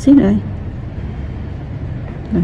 xíu nữa. Rồi.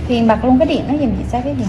Thì bật luôn cái điện nó giùm chị sao cái điện.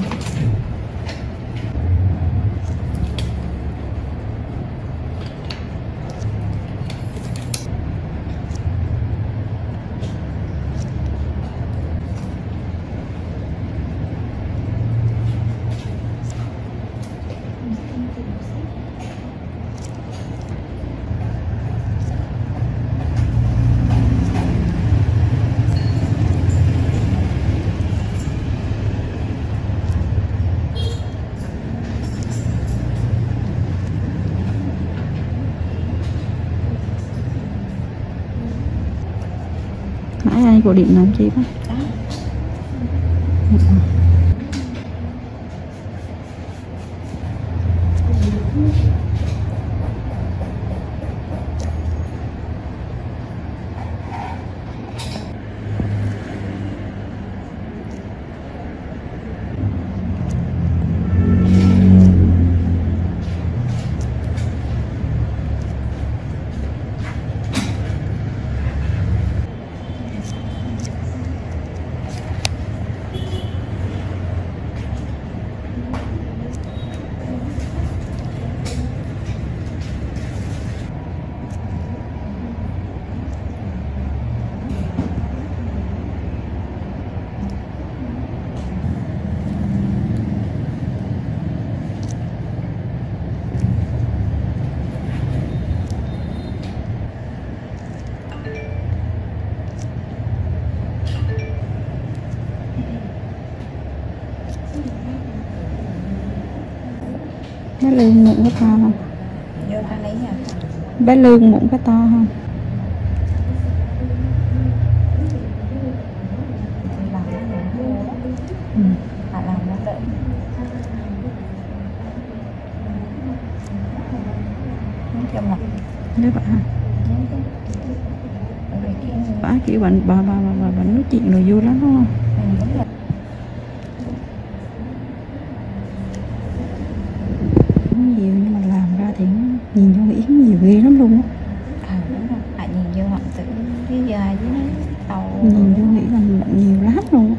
Nãy ai gọi điện làm chi đó? Bé Lương mụn có to không? Vô thang lấy nha. Bé Lương mụn có to không? Thì làm nó đỡ đó. Ừ. Làm nó đỡ. Nói chung là Nếu bà bà kiểu bà nói chuyện rồi vui lắm đúng không? đúng rồi. Nói nhiều nhưng mà làm ra thì nhìn cho nghĩ nhiều ghê lắm luôn á. Đúng rồi. Nhìn vô họng tử với dài với nó tàu. Nhìn vô nghĩ là bệnh nhiều lắm luôn á.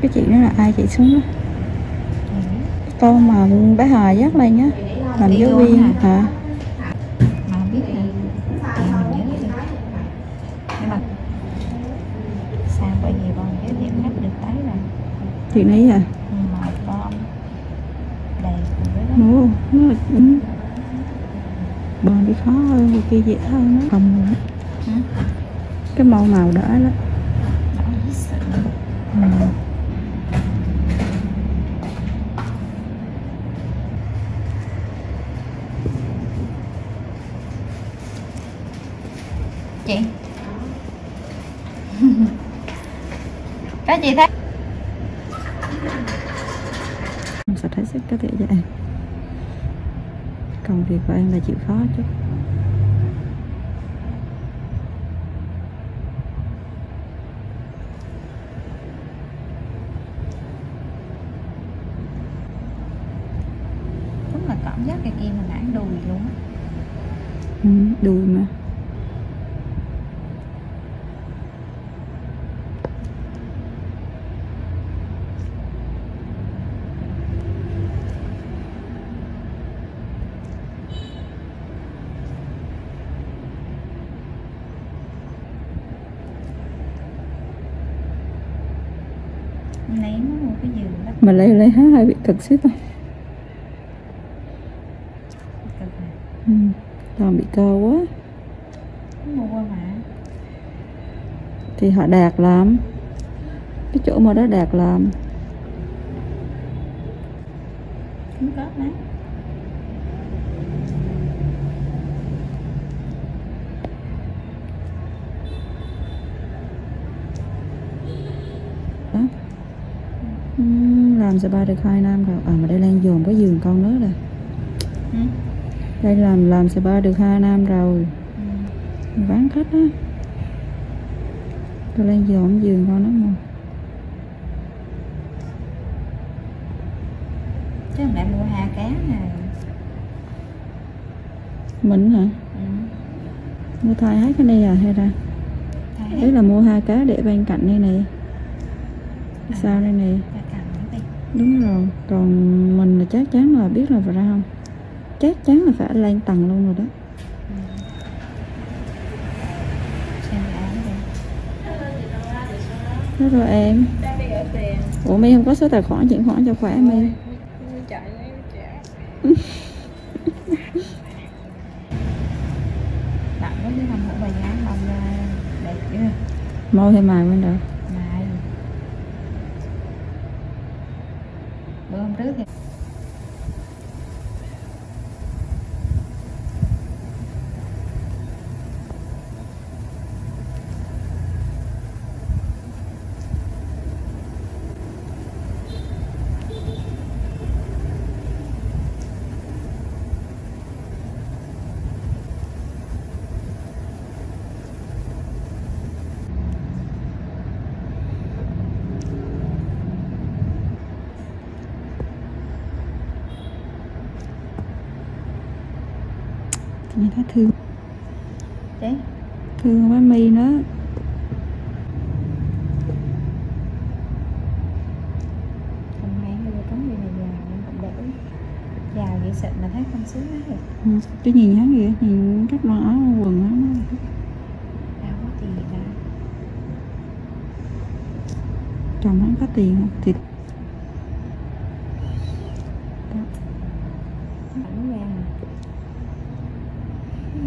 Cái chị đó là ai chị xuống đó? Con mà bé Hà dắt lên nhá, làm giáo viên hả? Mà không biết là mình nhớ đi. Nhưng mà sao bởi vì con giới thiệu khách được tới rồi. Chuyện đấy à? Mà con đầy cùng với đó. Ồ, nó là bòn đi khó hơn, người kia dễ hơn đó. Không rồi đó. Cái màu màu đỏ đó. Đỏ hết sự. Chị có chị thấy Em sẽ thấy có thể cho em. Công việc của em là chịu khó chút. đúng là cảm giác cái kia mà nản đùi luôn á. Đùi mà. Ném nó một cái giường đó Mà lấy há hơi bị cực xíu thôi. cực nè. Toàn bị cơ quá. Mua mà Thì họ đạt làm. Cái chỗ mà đó đạt làm. cũng có má. Đó. Làm spa được 2 năm rồi. Mà đây Lan dồn có giường con nữa rồi. Đây làm spa được 2 năm rồi. Bán khách á. Tôi Lan dồn giường con nó mà. Chứ không lại mua 2 cá nè. Mình hả? Mua thay hết cái này à hay ra? Đấy là mua 2 cá để bên cạnh đây này. Sao đây này? Đúng rồi. Còn mình là chắc chắn là biết là phải ra không? Chắc chắn là phải lên tầng luôn rồi đó. Đó rồi em. Ủa My không có số tài khoản chuyển khoản cho khỏe My. Bạn có cái hồng hổ bài giá bông ra đẹp chưa? Môi hay mài bên đâu? Mài. Bữa hôm trước thì Thì người ta thương. đấy. Thương với My nữa. Không hay hay là cống gì này già nên cũng đỡ. Già vậy xịn mà thấy không sướng hết rồi. Cái nhìn hắn kìa, nhìn các con áo quần hắn. Đâu có tiền ra. Chồng hắn có tiền không? Thì Ảnh ra nè.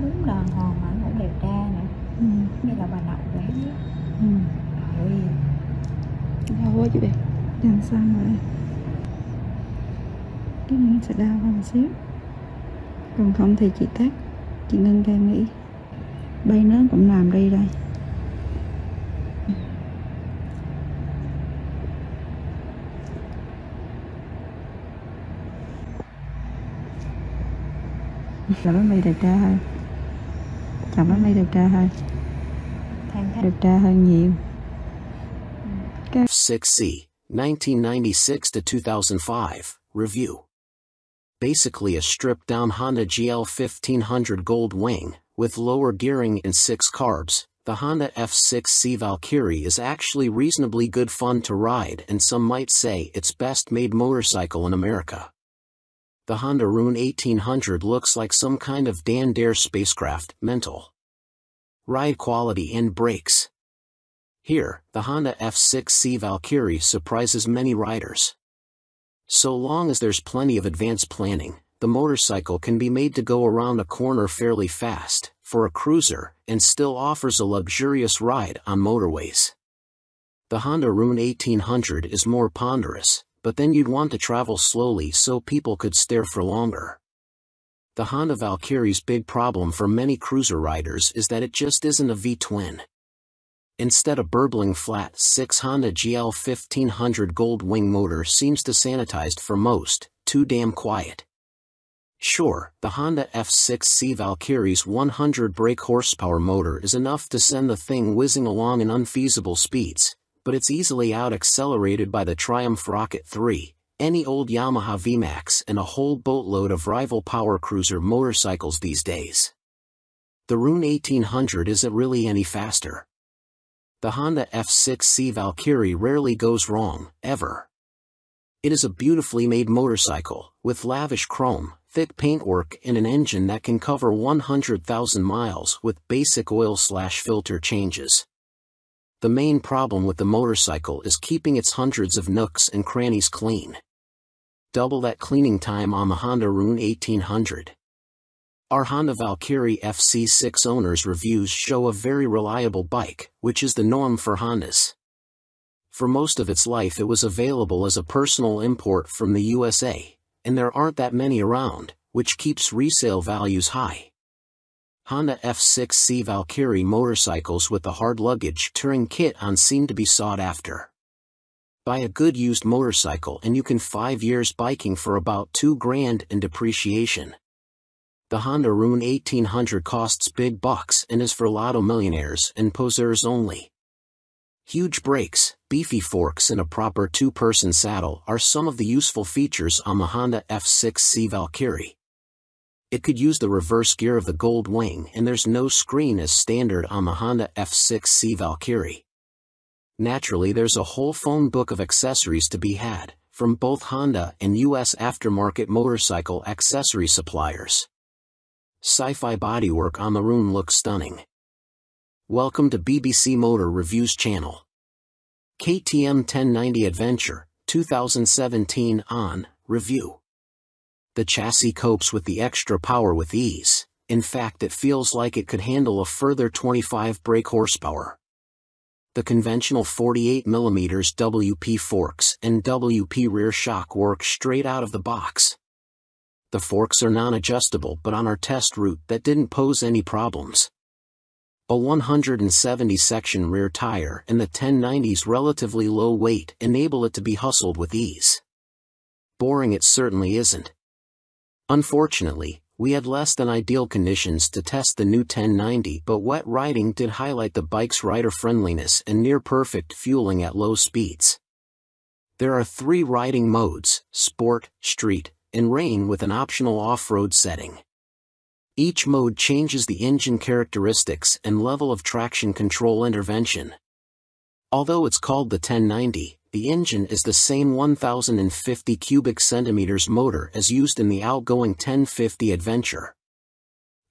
Đúng đàng hoàng mà ảnh cũng đẹp trai nè. Như là bà nội quán đó. Ôi. đau quá chị Bè. Làm sao vậy? Cái miếng sẽ đau hơn một xíu. Còn không thì chị tắt. Chị Ngân ca nghĩ bay nó cũng làm đi đây. Chồng bánh mì đẹp trai hơn. Chồng bánh mì đẹp trai hơn. Đẹp trai hơn nhiều. 6C, 1996 to 2005, review. Basically a stripped-down Honda GL 1500 Gold Wing, with lower gearing and 6 carbs, the Honda F6C Valkyrie is actually reasonably good fun to ride, and some might say its best-made motorcycle in America. The Honda Rune 1800 looks like some kind of Dan Dare spacecraft, mental. Ride quality and brakes. Here, the Honda F6C Valkyrie surprises many riders. So long as there's plenty of advanced planning, the motorcycle can be made to go around a corner fairly fast, for a cruiser, and still offers a luxurious ride on motorways. The Honda Rune 1800 is more ponderous, but then you'd want to travel slowly so people could stare for longer. The Honda Valkyrie's big problem for many cruiser riders is that it just isn't a V-twin. Instead, a burbling flat 6 Honda GL 1500 Gold Wing motor seems to sanitized for most, too damn quiet. Sure, the Honda F6C Valkyrie's 100 brake horsepower motor is enough to send the thing whizzing along in unfeasible speeds, but it's easily out-accelerated by the Triumph Rocket 3, any old Yamaha VMAX and a whole boatload of rival power cruiser motorcycles these days. The Rune 1800 isn't really any faster. The Honda F6C Valkyrie rarely goes wrong, ever. It is a beautifully made motorcycle, with lavish chrome, thick paintwork and an engine that can cover 100,000 miles with basic oil/filter changes. The main problem with the motorcycle is keeping its hundreds of nooks and crannies clean. Double that cleaning time on the Honda Rune 1800. Our Honda Valkyrie FC6 owners' reviews show a very reliable bike, which is the norm for Hondas. For most of its life it was available as a personal import from the USA, and there aren't that many around, which keeps resale values high. Honda F6C Valkyrie motorcycles with the hard luggage touring kit on seem to be sought after. Buy a good used motorcycle and you can 5 years biking for about $2,000 in depreciation. The Honda Rune 1800 costs big bucks and is for lotto millionaires and poseurs only. Huge brakes, beefy forks and a proper 2-person saddle are some of the useful features on the Honda F6C Valkyrie. It could use the reverse gear of the Gold Wing and there's no screen as standard on the Honda F6C Valkyrie. Naturally, there's a whole phone book of accessories to be had, from both Honda and US aftermarket motorcycle accessory suppliers. Sci-fi bodywork on the Rune looks stunning. Welcome to BBC Motor Reviews channel. KTM 1090 Adventure, 2017 on review. The chassis copes with the extra power with ease. In fact, it feels like it could handle a further 25 brake horsepower. The conventional 48mm WP forks and WP rear shock work straight out of the box. The forks are non-adjustable, but on our test route that didn't pose any problems. A 170 section rear tire and the 1090's relatively low weight enable it to be hustled with ease. Boring it certainly isn't. Unfortunately, we had less than ideal conditions to test the new 1090, but wet riding did highlight the bike's rider friendliness and near perfect fueling at low speeds. There are 3 riding modes: Sport, Street, and Rain, with an optional off-road setting. Each mode changes the engine characteristics and level of traction control intervention. Although it's called the 1090, the engine is the same 1050 cubic centimeters motor as used in the outgoing 1050 Adventure.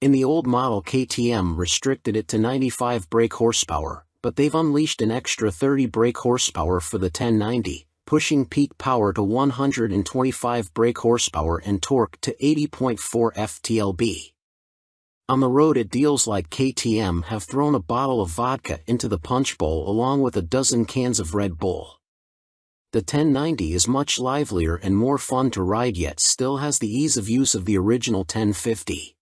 In the old model, KTM restricted it to 95 brake horsepower, but they've unleashed an extra 30 brake horsepower for the 1090, pushing peak power to 125 brake horsepower and torque to 80.4 ft-lb. On the road, it deals like KTM have thrown a bottle of vodka into the punch bowl along with a dozen cans of Red Bull. The 1090 is much livelier and more fun to ride, yet still has the ease of use of the original 1050.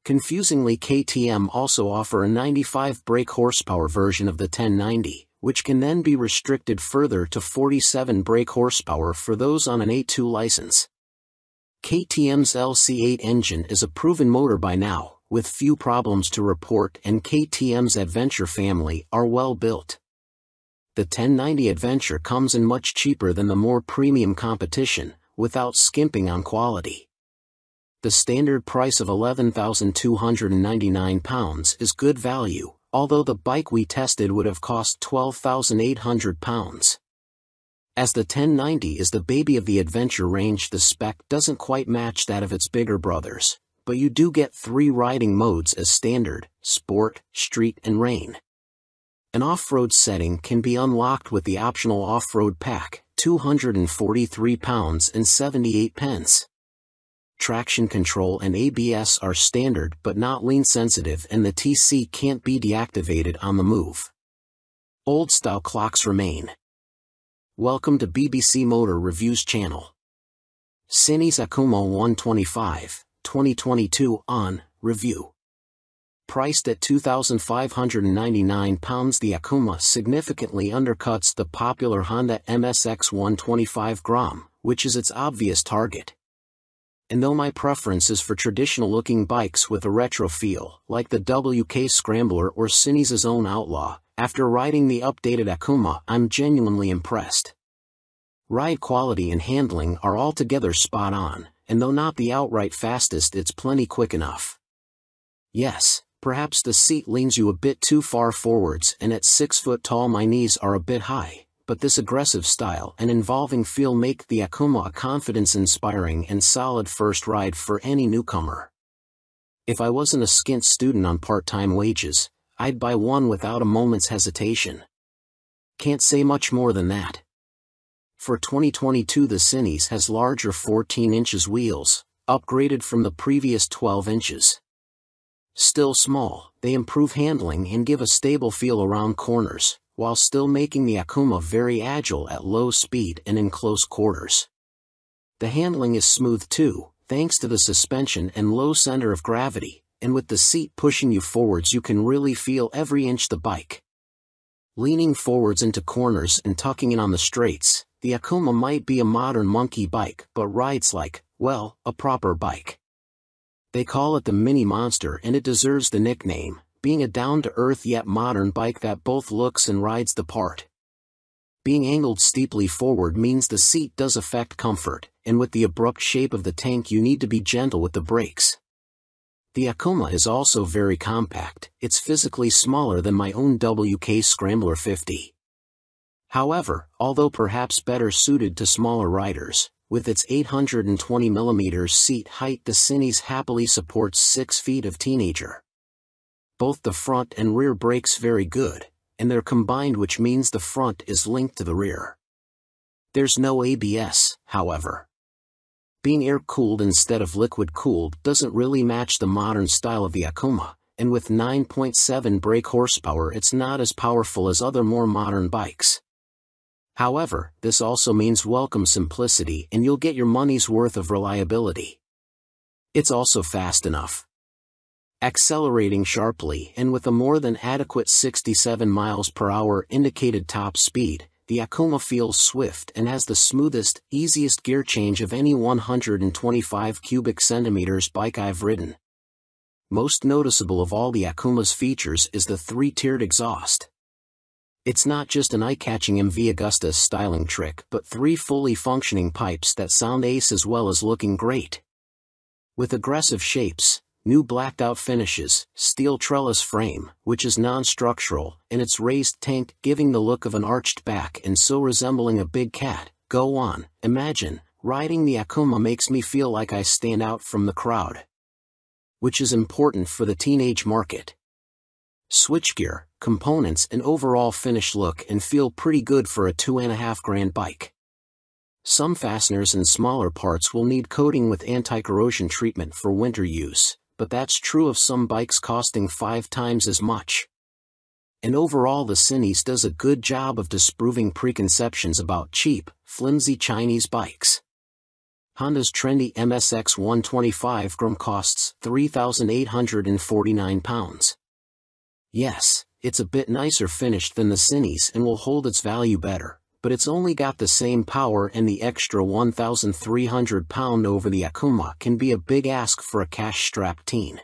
Confusingly, KTM also offer a 95 brake horsepower version of the 1090, which can then be restricted further to 47 brake horsepower for those on an A2 license. KTM's LC8 engine is a proven motor by now, with few problems to report, and KTM's Adventure family are well built. The 1090 Adventure comes in much cheaper than the more premium competition, without skimping on quality. The standard price of £11,299 is good value, although the bike we tested would have cost £12,800. As the 1090 is the baby of the Adventure range, the spec doesn't quite match that of its bigger brothers, but you do get 3 riding modes as standard: Sport, Street and Rain. An off-road setting can be unlocked with the optional off-road pack, £243.78. Traction control and ABS are standard but not lean sensitive, and the TC can't be deactivated on the move. Old-style clocks remain. Welcome to BBC Motor Reviews channel. Cinis Akuma 125, 2022 on review. Priced at £2,599, the Akuma significantly undercuts the popular Honda MSX 125 Grom, which is its obvious target. And though my preference is for traditional-looking bikes with a retro feel, like the WK Scrambler or Cinis' own Outlaw, after riding the updated Akuma, I'm genuinely impressed. Ride quality and handling are altogether spot on, and though not the outright fastest, it's plenty quick enough. Yes, perhaps the seat leans you a bit too far forwards, and at 6 foot tall my knees are a bit high, but this aggressive style and involving feel make the Akuma a confidence-inspiring and solid first ride for any newcomer. If I wasn't a skint student on part-time wages, I'd buy one without a moment's hesitation. Can't say much more than that. For 2022, the Cinis has larger 14 inches wheels, upgraded from the previous 12 inches. Still small, they improve handling and give a stable feel around corners, while still making the Akuma very agile at low speed and in close quarters. The handling is smooth too, thanks to the suspension and low center of gravity, and with the seat pushing you forwards you can really feel every inch the bike. Leaning forwards into corners and tucking in on the straights, the Akuma might be a modern monkey bike but rides like, well, a proper bike. They call it the Mini Monster, and it deserves the nickname, being a down-to-earth yet modern bike that both looks and rides the part. Being angled steeply forward means the seat does affect comfort, and with the abrupt shape of the tank you need to be gentle with the brakes. The Akuma is also very compact. It's physically smaller than my own WK Scrambler 50. However, although perhaps better suited to smaller riders, with its 820mm seat height, the Cinis happily supports 6 feet of teenager. Both the front and rear brakes very good, and they're combined, which means the front is linked to the rear. There's no ABS, however. Being air-cooled instead of liquid-cooled doesn't really match the modern style of the Akuma, and with 9.7 brake horsepower it's not as powerful as other more modern bikes. However, this also means welcome simplicity, and you'll get your money's worth of reliability. It's also fast enough. Accelerating sharply and with a more than adequate 67 miles per hour indicated top speed, the Akuma feels swift and has the smoothest, easiest gear change of any 125 cubic centimeters bike I've ridden. Most noticeable of all the Akuma's features is the 3-tiered exhaust. It's not just an eye-catching MV Agusta styling trick, but 3 fully functioning pipes that sound ace as well as looking great. With aggressive shapes, new blacked-out finishes, steel trellis frame, which is non-structural, and its raised tank giving the look of an arched back and so resembling a big cat, go on, imagine, riding the Akuma makes me feel like I stand out from the crowd. Which is important for the teenage market. Switchgear, components and overall finish look and feel pretty good for a $2,500 bike. Some fasteners and smaller parts will need coating with anti-corrosion treatment for winter use, but that's true of some bikes costing 5 times as much. And overall the Cinis does a good job of disproving preconceptions about cheap, flimsy Chinese bikes. Honda's trendy MSX 125 GRM costs £3,849. Yes, it's a bit nicer finished than the Cinis and will hold its value better, but it's only got the same power, and the extra £1,300 over the Akuma can be a big ask for a cash-strapped teen.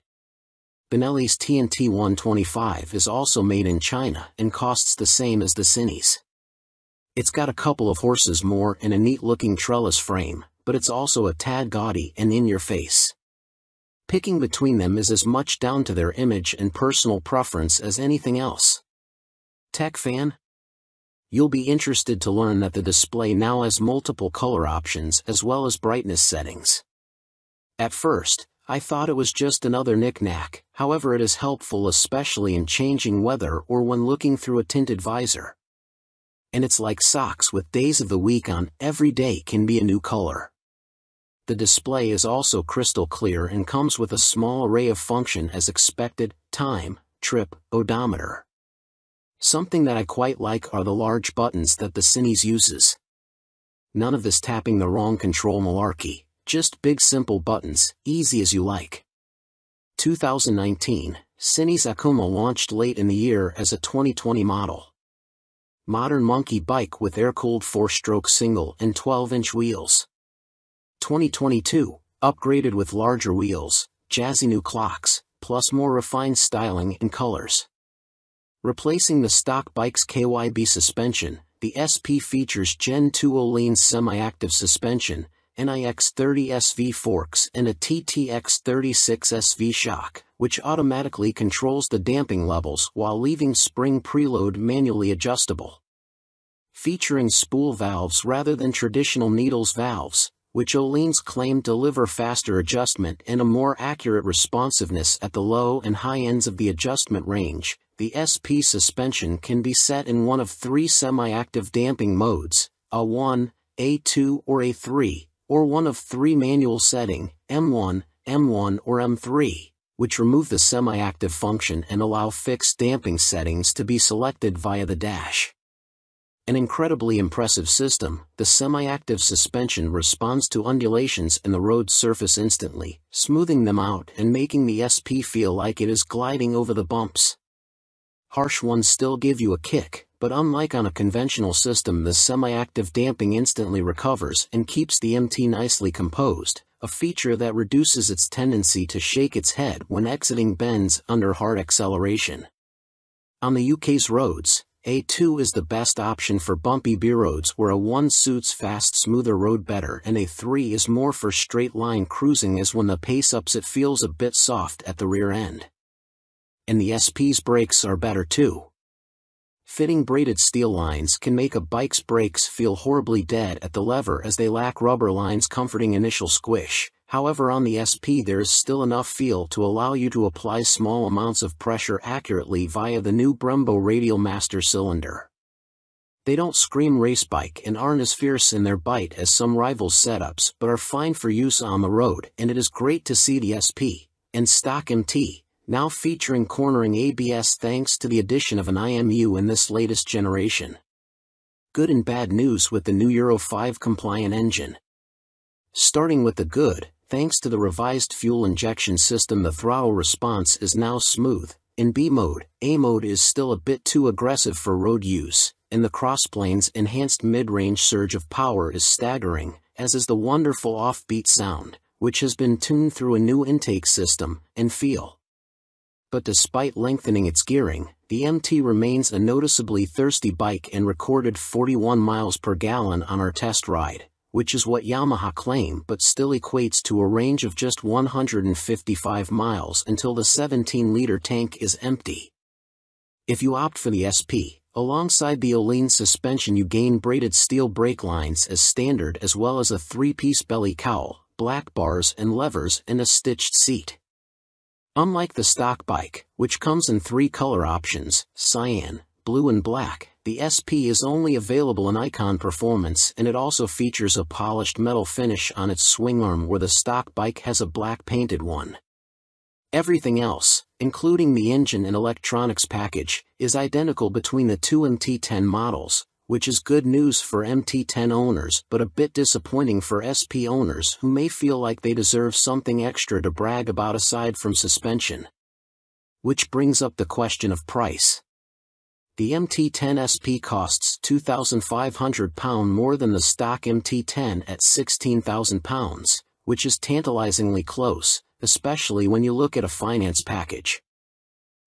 Benelli's TNT 125 is also made in China and costs the same as the Cinis. It's got a couple of horses more and a neat-looking trellis frame, but it's also a tad gaudy and in your face. Picking between them is as much down to their image and personal preference as anything else. Tech fan? You'll be interested to learn that the display now has multiple color options as well as brightness settings. At first, I thought it was just another knick-knack, however it is helpful especially in changing weather or when looking through a tinted visor. And it's like socks with days of the week on, every day can be a new color. The display is also crystal clear and comes with a small array of function as expected: time, trip, odometer. Something that I quite like are the large buttons that the Cinis uses. None of this tapping the wrong control malarkey, just big simple buttons, easy as you like. 2019, Cinis Akuma launched late in the year as a 2020 model. Modern monkey bike with air-cooled 4-stroke single and 12-inch wheels. 2022, upgraded with larger wheels, jazzy new clocks, plus more refined styling and colors. Replacing the stock bike's KYB suspension, the SP features Gen 2 Öhlins semi-active suspension, NIX 30 SV forks and a TTX 36 SV shock, which automatically controls the damping levels while leaving spring preload manually adjustable. Featuring spool valves rather than traditional needles valves, which Öhlins claim deliver faster adjustment and a more accurate responsiveness at the low and high ends of the adjustment range. The SP suspension can be set in one of 3 semi-active damping modes, A1, A2 or A3, or one of 3 manual setting, M1, M1 or M3, which remove the semi-active function and allow fixed damping settings to be selected via the dash. An incredibly impressive system, the semi-active suspension responds to undulations in the road surface instantly, smoothing them out and making the SP feel like it is gliding over the bumps. Harsh ones still give you a kick, but unlike on a conventional system, the semi-active damping instantly recovers and keeps the MT nicely composed, a feature that reduces its tendency to shake its head when exiting bends under hard acceleration. On the UK's roads, A2 is the best option for bumpy B roads where A1 suits fast, smoother road better, and A3 is more for straight-line cruising, as when the pace ups it feels a bit soft at the rear end. And the SP's brakes are better too. Fitting braided steel lines can make a bike's brakes feel horribly dead at the lever as they lack rubber lines comforting initial squish. However, on the SP there is still enough feel to allow you to apply small amounts of pressure accurately via the new Brembo Radial Master cylinder. They don't scream race bike and aren't as fierce in their bite as some rivals' setups, but are fine for use on the road, and it is great to see the SP and stock MT now featuring cornering ABS thanks to the addition of an IMU in this latest generation. Good and bad news with the new Euro 5 compliant engine. Starting with the good, thanks to the revised fuel injection system, the throttle response is now smooth. In B mode, A mode is still a bit too aggressive for road use, and the crossplane's enhanced mid-range surge of power is staggering, as is the wonderful offbeat sound, which has been tuned through a new intake system and feel. But despite lengthening its gearing, the MT remains a noticeably thirsty bike and recorded 41 miles per gallon on our test ride, which is what Yamaha claim, but still equates to a range of just 155 miles until the 17-liter tank is empty. If you opt for the SP, alongside the Öhlins suspension you gain braided steel brake lines as standard, as well as a 3-piece belly cowl, black bars and levers, and a stitched seat. Unlike the stock bike, which comes in 3 color options, cyan, blue and black, the SP is only available in Icon Performance, and it also features a polished metal finish on its swing arm where the stock bike has a black painted one. Everything else, including the engine and electronics package, is identical between the two MT10 models, which is good news for MT10 owners but a bit disappointing for SP owners who may feel like they deserve something extra to brag about aside from suspension. Which brings up the question of price. The MT10 SP costs £2,500 more than the stock MT10 at £16,000, which is tantalizingly close, especially when you look at a finance package.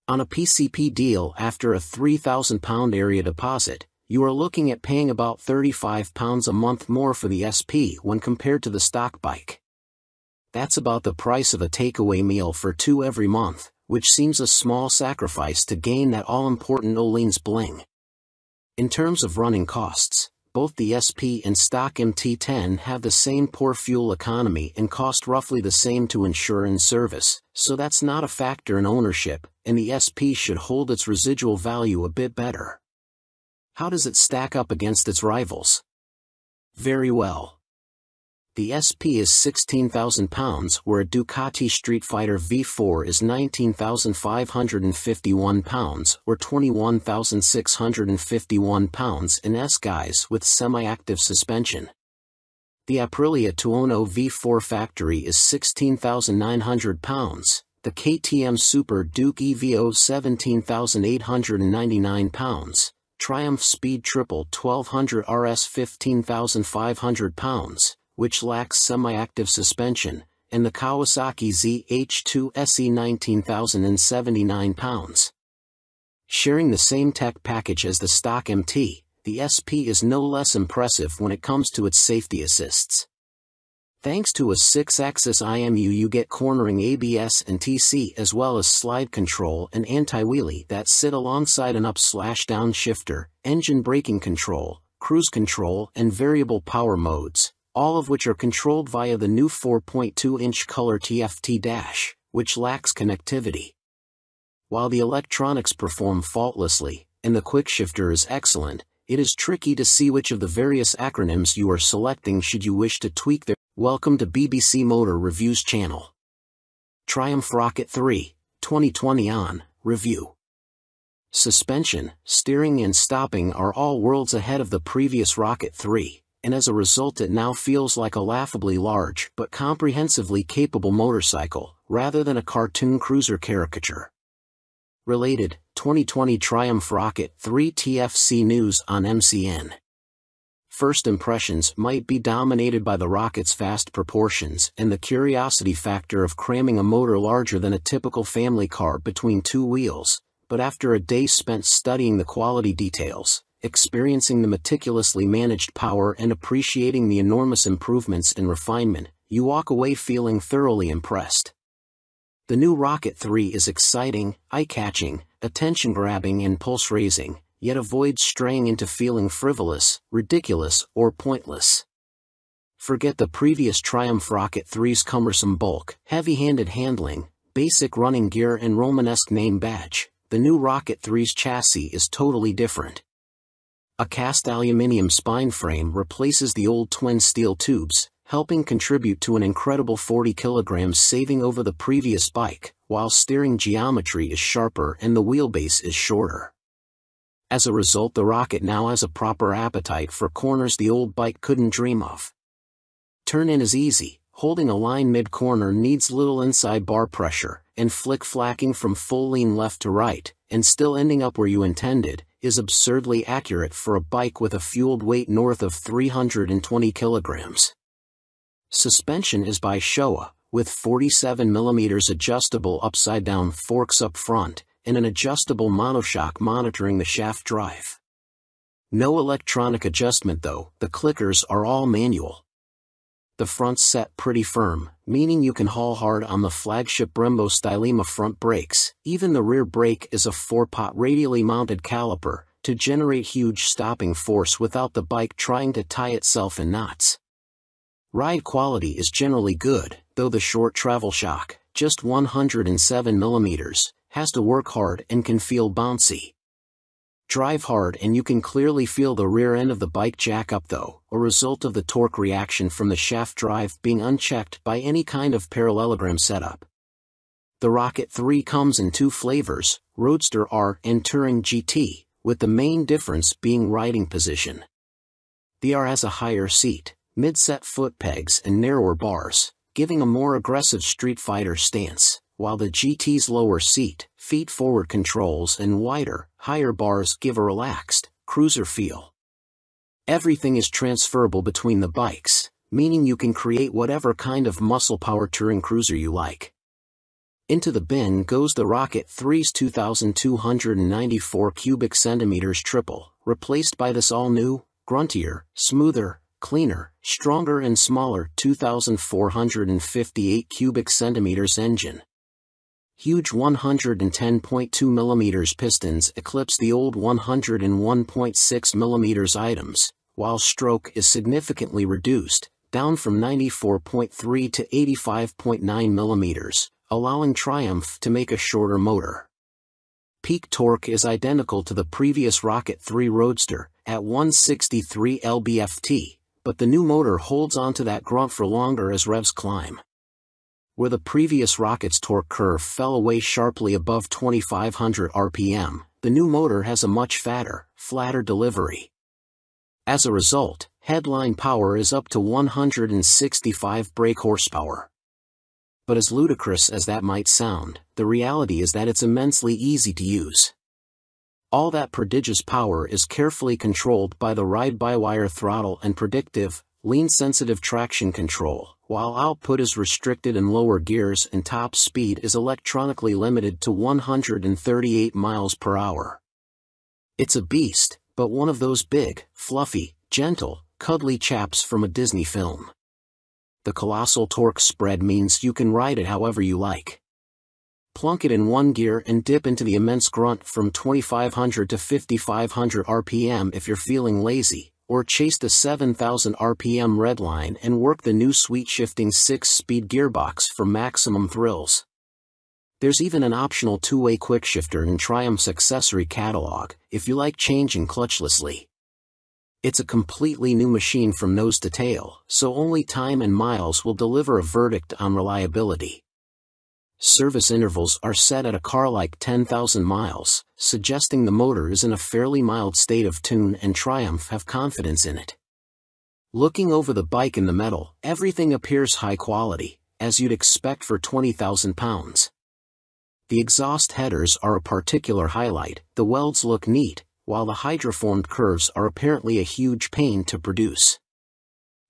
On a PCP deal after a £3,000 area deposit, you are looking at paying about £35 a month more for the SP when compared to the stock bike. That's about the price of a takeaway meal for two every month, which seems a small sacrifice to gain that all-important Öhlins bling. In terms of running costs, both the SP and stock MT10 have the same poor fuel economy and cost roughly the same to insure and service, so that's not a factor in ownership, and the SP should hold its residual value a bit better. How does it stack up against its rivals? Very well. The SP is £16,000 where a Ducati Street Fighter V4 is £19,551 or £21,651 in S-Guise with semi-active suspension. The Aprilia Tuono V4 factory is £16,900, the KTM Super Duke EVO £17,899, Triumph Speed Triple 1200 RS £15,500, which lacks semi-active suspension, and the Kawasaki ZH2 SE £19,079. Sharing the same tech package as the stock MT, the SP is no less impressive when it comes to its safety assists. Thanks to a 6-axis IMU you get cornering ABS and TC as well as slide control and anti-wheelie that sit alongside an up/down shifter, engine braking control, cruise control and variable power modes, all of which are controlled via the new 4.2-inch color TFT dash, which lacks connectivity. While the electronics perform faultlessly, and the quickshifter is excellent, it is tricky to see which of the various acronyms you are selecting should you wish to tweak their. Welcome to BBC Motor Reviews channel. Triumph Rocket 3, 2020 on review. Suspension, steering and stopping are all worlds ahead of the previous Rocket 3. And as a result it now feels like a laughably large but comprehensively capable motorcycle, rather than a cartoon cruiser caricature. Related, 2020 Triumph Rocket 3 TFC news on MCN. First impressions might be dominated by the Rocket's vast proportions and the curiosity factor of cramming a motor larger than a typical family car between two wheels, but after a day spent studying the quality details, experiencing the meticulously managed power and appreciating the enormous improvements in refinement, you walk away feeling thoroughly impressed. The new Rocket 3 is exciting, eye-catching, attention-grabbing and pulse-raising, yet avoids straying into feeling frivolous, ridiculous, or pointless. Forget the previous Triumph Rocket 3's cumbersome bulk, heavy-handed handling, basic running gear and Romanesque name badge. The new Rocket 3's chassis is totally different. A cast aluminium spine frame replaces the old twin steel tubes, helping contribute to an incredible 40 kilograms saving over the previous bike, while steering geometry is sharper and the wheelbase is shorter. As a result, the Rocket now has a proper appetite for corners the old bike couldn't dream of. Turn-in is easy, holding a line mid-corner needs little inside bar pressure, and flick-flacking from full lean left to right, and still ending up where you intended, is absurdly accurate for a bike with a fueled weight north of 320 kilograms. Suspension is by Showa, with 47mm adjustable upside-down forks up front, and an adjustable monoshock monitoring the shaft drive. No electronic adjustment though, the clickers are all manual. The front's set pretty firm, meaning you can haul hard on the flagship Brembo Stylema front brakes. Even the rear brake is a 4-pot radially mounted caliper, to generate huge stopping force without the bike trying to tie itself in knots. Ride quality is generally good, though the short travel shock, just 107mm, has to work hard and can feel bouncy. Drive hard and you can clearly feel the rear end of the bike jack up though, a result of the torque reaction from the shaft drive being unchecked by any kind of parallelogram setup. The Rocket 3 comes in two flavors, Roadster R and Touring GT, with the main difference being riding position. The R has a higher seat, mid-set foot pegs and narrower bars, giving a more aggressive Street Fighter stance, while the GT's lower seat, feet-forward controls and wider, higher bars give a relaxed, cruiser feel. Everything is transferable between the bikes, meaning you can create whatever kind of muscle power touring cruiser you like. Into the bin goes the Rocket 3's 2,294 cubic centimeters triple, replaced by this all-new, gruntier, smoother, cleaner, stronger and smaller 2,458 cubic centimeters engine. Huge 110.2 mm pistons eclipse the old 101.6 mm items, while stroke is significantly reduced, down from 94.3 to 85.9 mm, allowing Triumph to make a shorter motor. Peak torque is identical to the previous Rocket 3 Roadster, at 163 lb-ft, but the new motor holds onto that grunt for longer as revs climb. Where the previous Rocket's torque curve fell away sharply above 2,500 rpm, the new motor has a much fatter, flatter delivery. As a result, headline power is up to 165 brake horsepower. But as ludicrous as that might sound, the reality is that it's immensely easy to use. All that prodigious power is carefully controlled by the ride-by-wire throttle and predictive, lean-sensitive traction control, while output is restricted in lower gears and top speed is electronically limited to 138 miles per hour. It's a beast, but one of those big, fluffy, gentle, cuddly chaps from a Disney film. The colossal torque spread means you can ride it however you like. Plunk it in one gear and dip into the immense grunt from 2,500 to 5,500 rpm if you're feeling lazy, or chase the 7,000 rpm redline and work the new sweet-shifting 6-speed gearbox for maximum thrills. There's even an optional two-way quickshifter in Triumph's accessory catalog, if you like changing clutchlessly. It's a completely new machine from nose to tail, so only time and miles will deliver a verdict on reliability. Service intervals are set at a car like 10,000 miles, suggesting the motor is in a fairly mild state of tune and Triumph have confidence in it. Looking over the bike in the metal, everything appears high quality, as you'd expect for 20,000 pounds. The exhaust headers are a particular highlight, the welds look neat, while the hydroformed curves are apparently a huge pain to produce.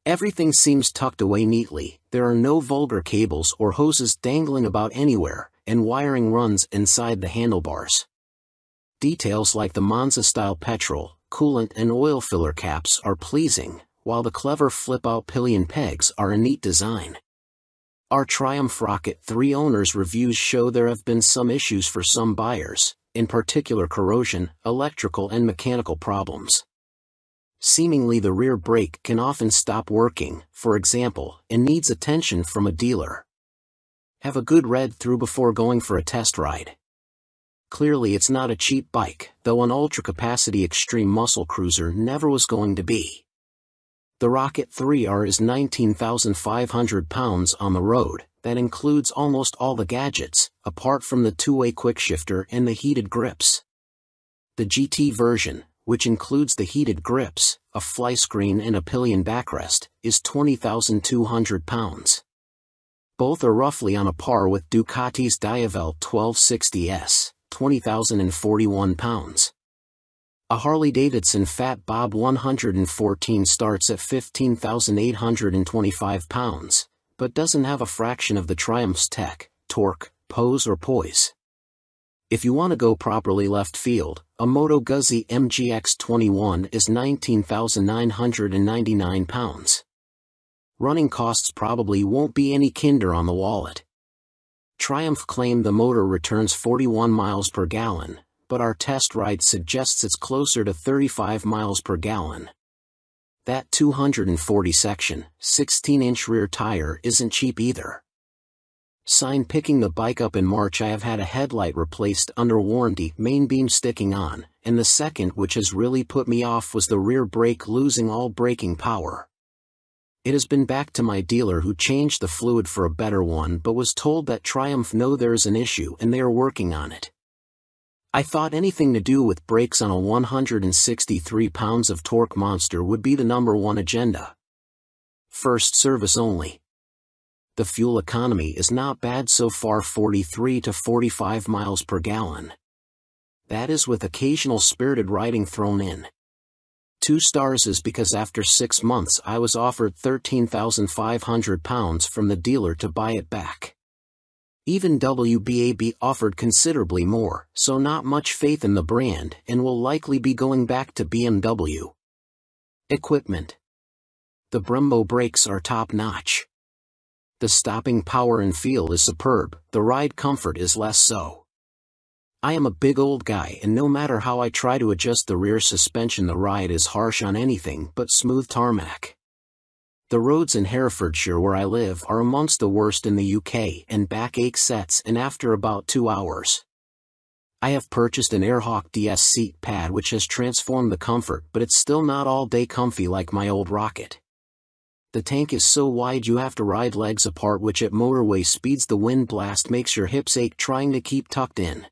Everything seems tucked away neatly, there are no vulgar cables or hoses dangling about anywhere, and wiring runs inside the handlebars. Details like the Monza-style petrol, coolant and oil filler caps are pleasing, while the clever flip-out pillion pegs are a neat design. Our Triumph Rocket 3 owners' reviews show there have been some issues for some buyers, in particular corrosion, electrical and mechanical problems. Seemingly the rear brake can often stop working, for example, and needs attention from a dealer. Have a good read through before going for a test ride. Clearly it's not a cheap bike, though an ultra-capacity extreme muscle cruiser never was going to be. The Rocket 3R is 19,500 pounds on the road, that includes almost all the gadgets, apart from the two-way quickshifter and the heated grips. The GT version, which includes the heated grips, a fly screen and a pillion backrest, is 20,200 pounds. Both are roughly on a par with Ducati's Diavel 1260S, 20,041 pounds. A Harley-Davidson Fat Bob 114 starts at 15,825 pounds, but doesn't have a fraction of the Triumph's tech, torque, pose or poise. If you want to go properly left field, a Moto Guzzi MGX21 is 19,999 pounds. Running costs probably won't be any kinder on the wallet. Triumph claimed the motor returns 41 miles per gallon, but our test ride suggests it's closer to 35 miles per gallon. That 240 section, 16-inch rear tire isn't cheap either. Picking the bike up in March, I have had a headlight replaced under warranty, main beam sticking on, and the second which has really put me off was the rear brake losing all braking power. It has been back to my dealer who changed the fluid for a better one but was told that Triumph know there is an issue and they are working on it. I thought anything to do with brakes on a 163 pounds of torque monster would be the #1 agenda. First service only. The fuel economy is not bad so far, 43 to 45 miles per gallon. That is with occasional spirited riding thrown in. 2 stars is because after 6 months I was offered £13,500 from the dealer to buy it back. Even WBAB offered considerably more, so not much faith in the brand and will likely be going back to BMW. Equipment. The Brembo brakes are top-notch. The stopping power and feel is superb, the ride comfort is less so. I am a big old guy and no matter how I try to adjust the rear suspension the ride is harsh on anything but smooth tarmac. The roads in Herefordshire where I live are amongst the worst in the UK and backache sets in after about 2 hours. I have purchased an Airhawk DS seat pad which has transformed the comfort but it's still not all day comfy like my old Rocket. The tank is so wide you have to ride legs apart which at motorway speeds the wind blast makes your hips ache trying to keep tucked in.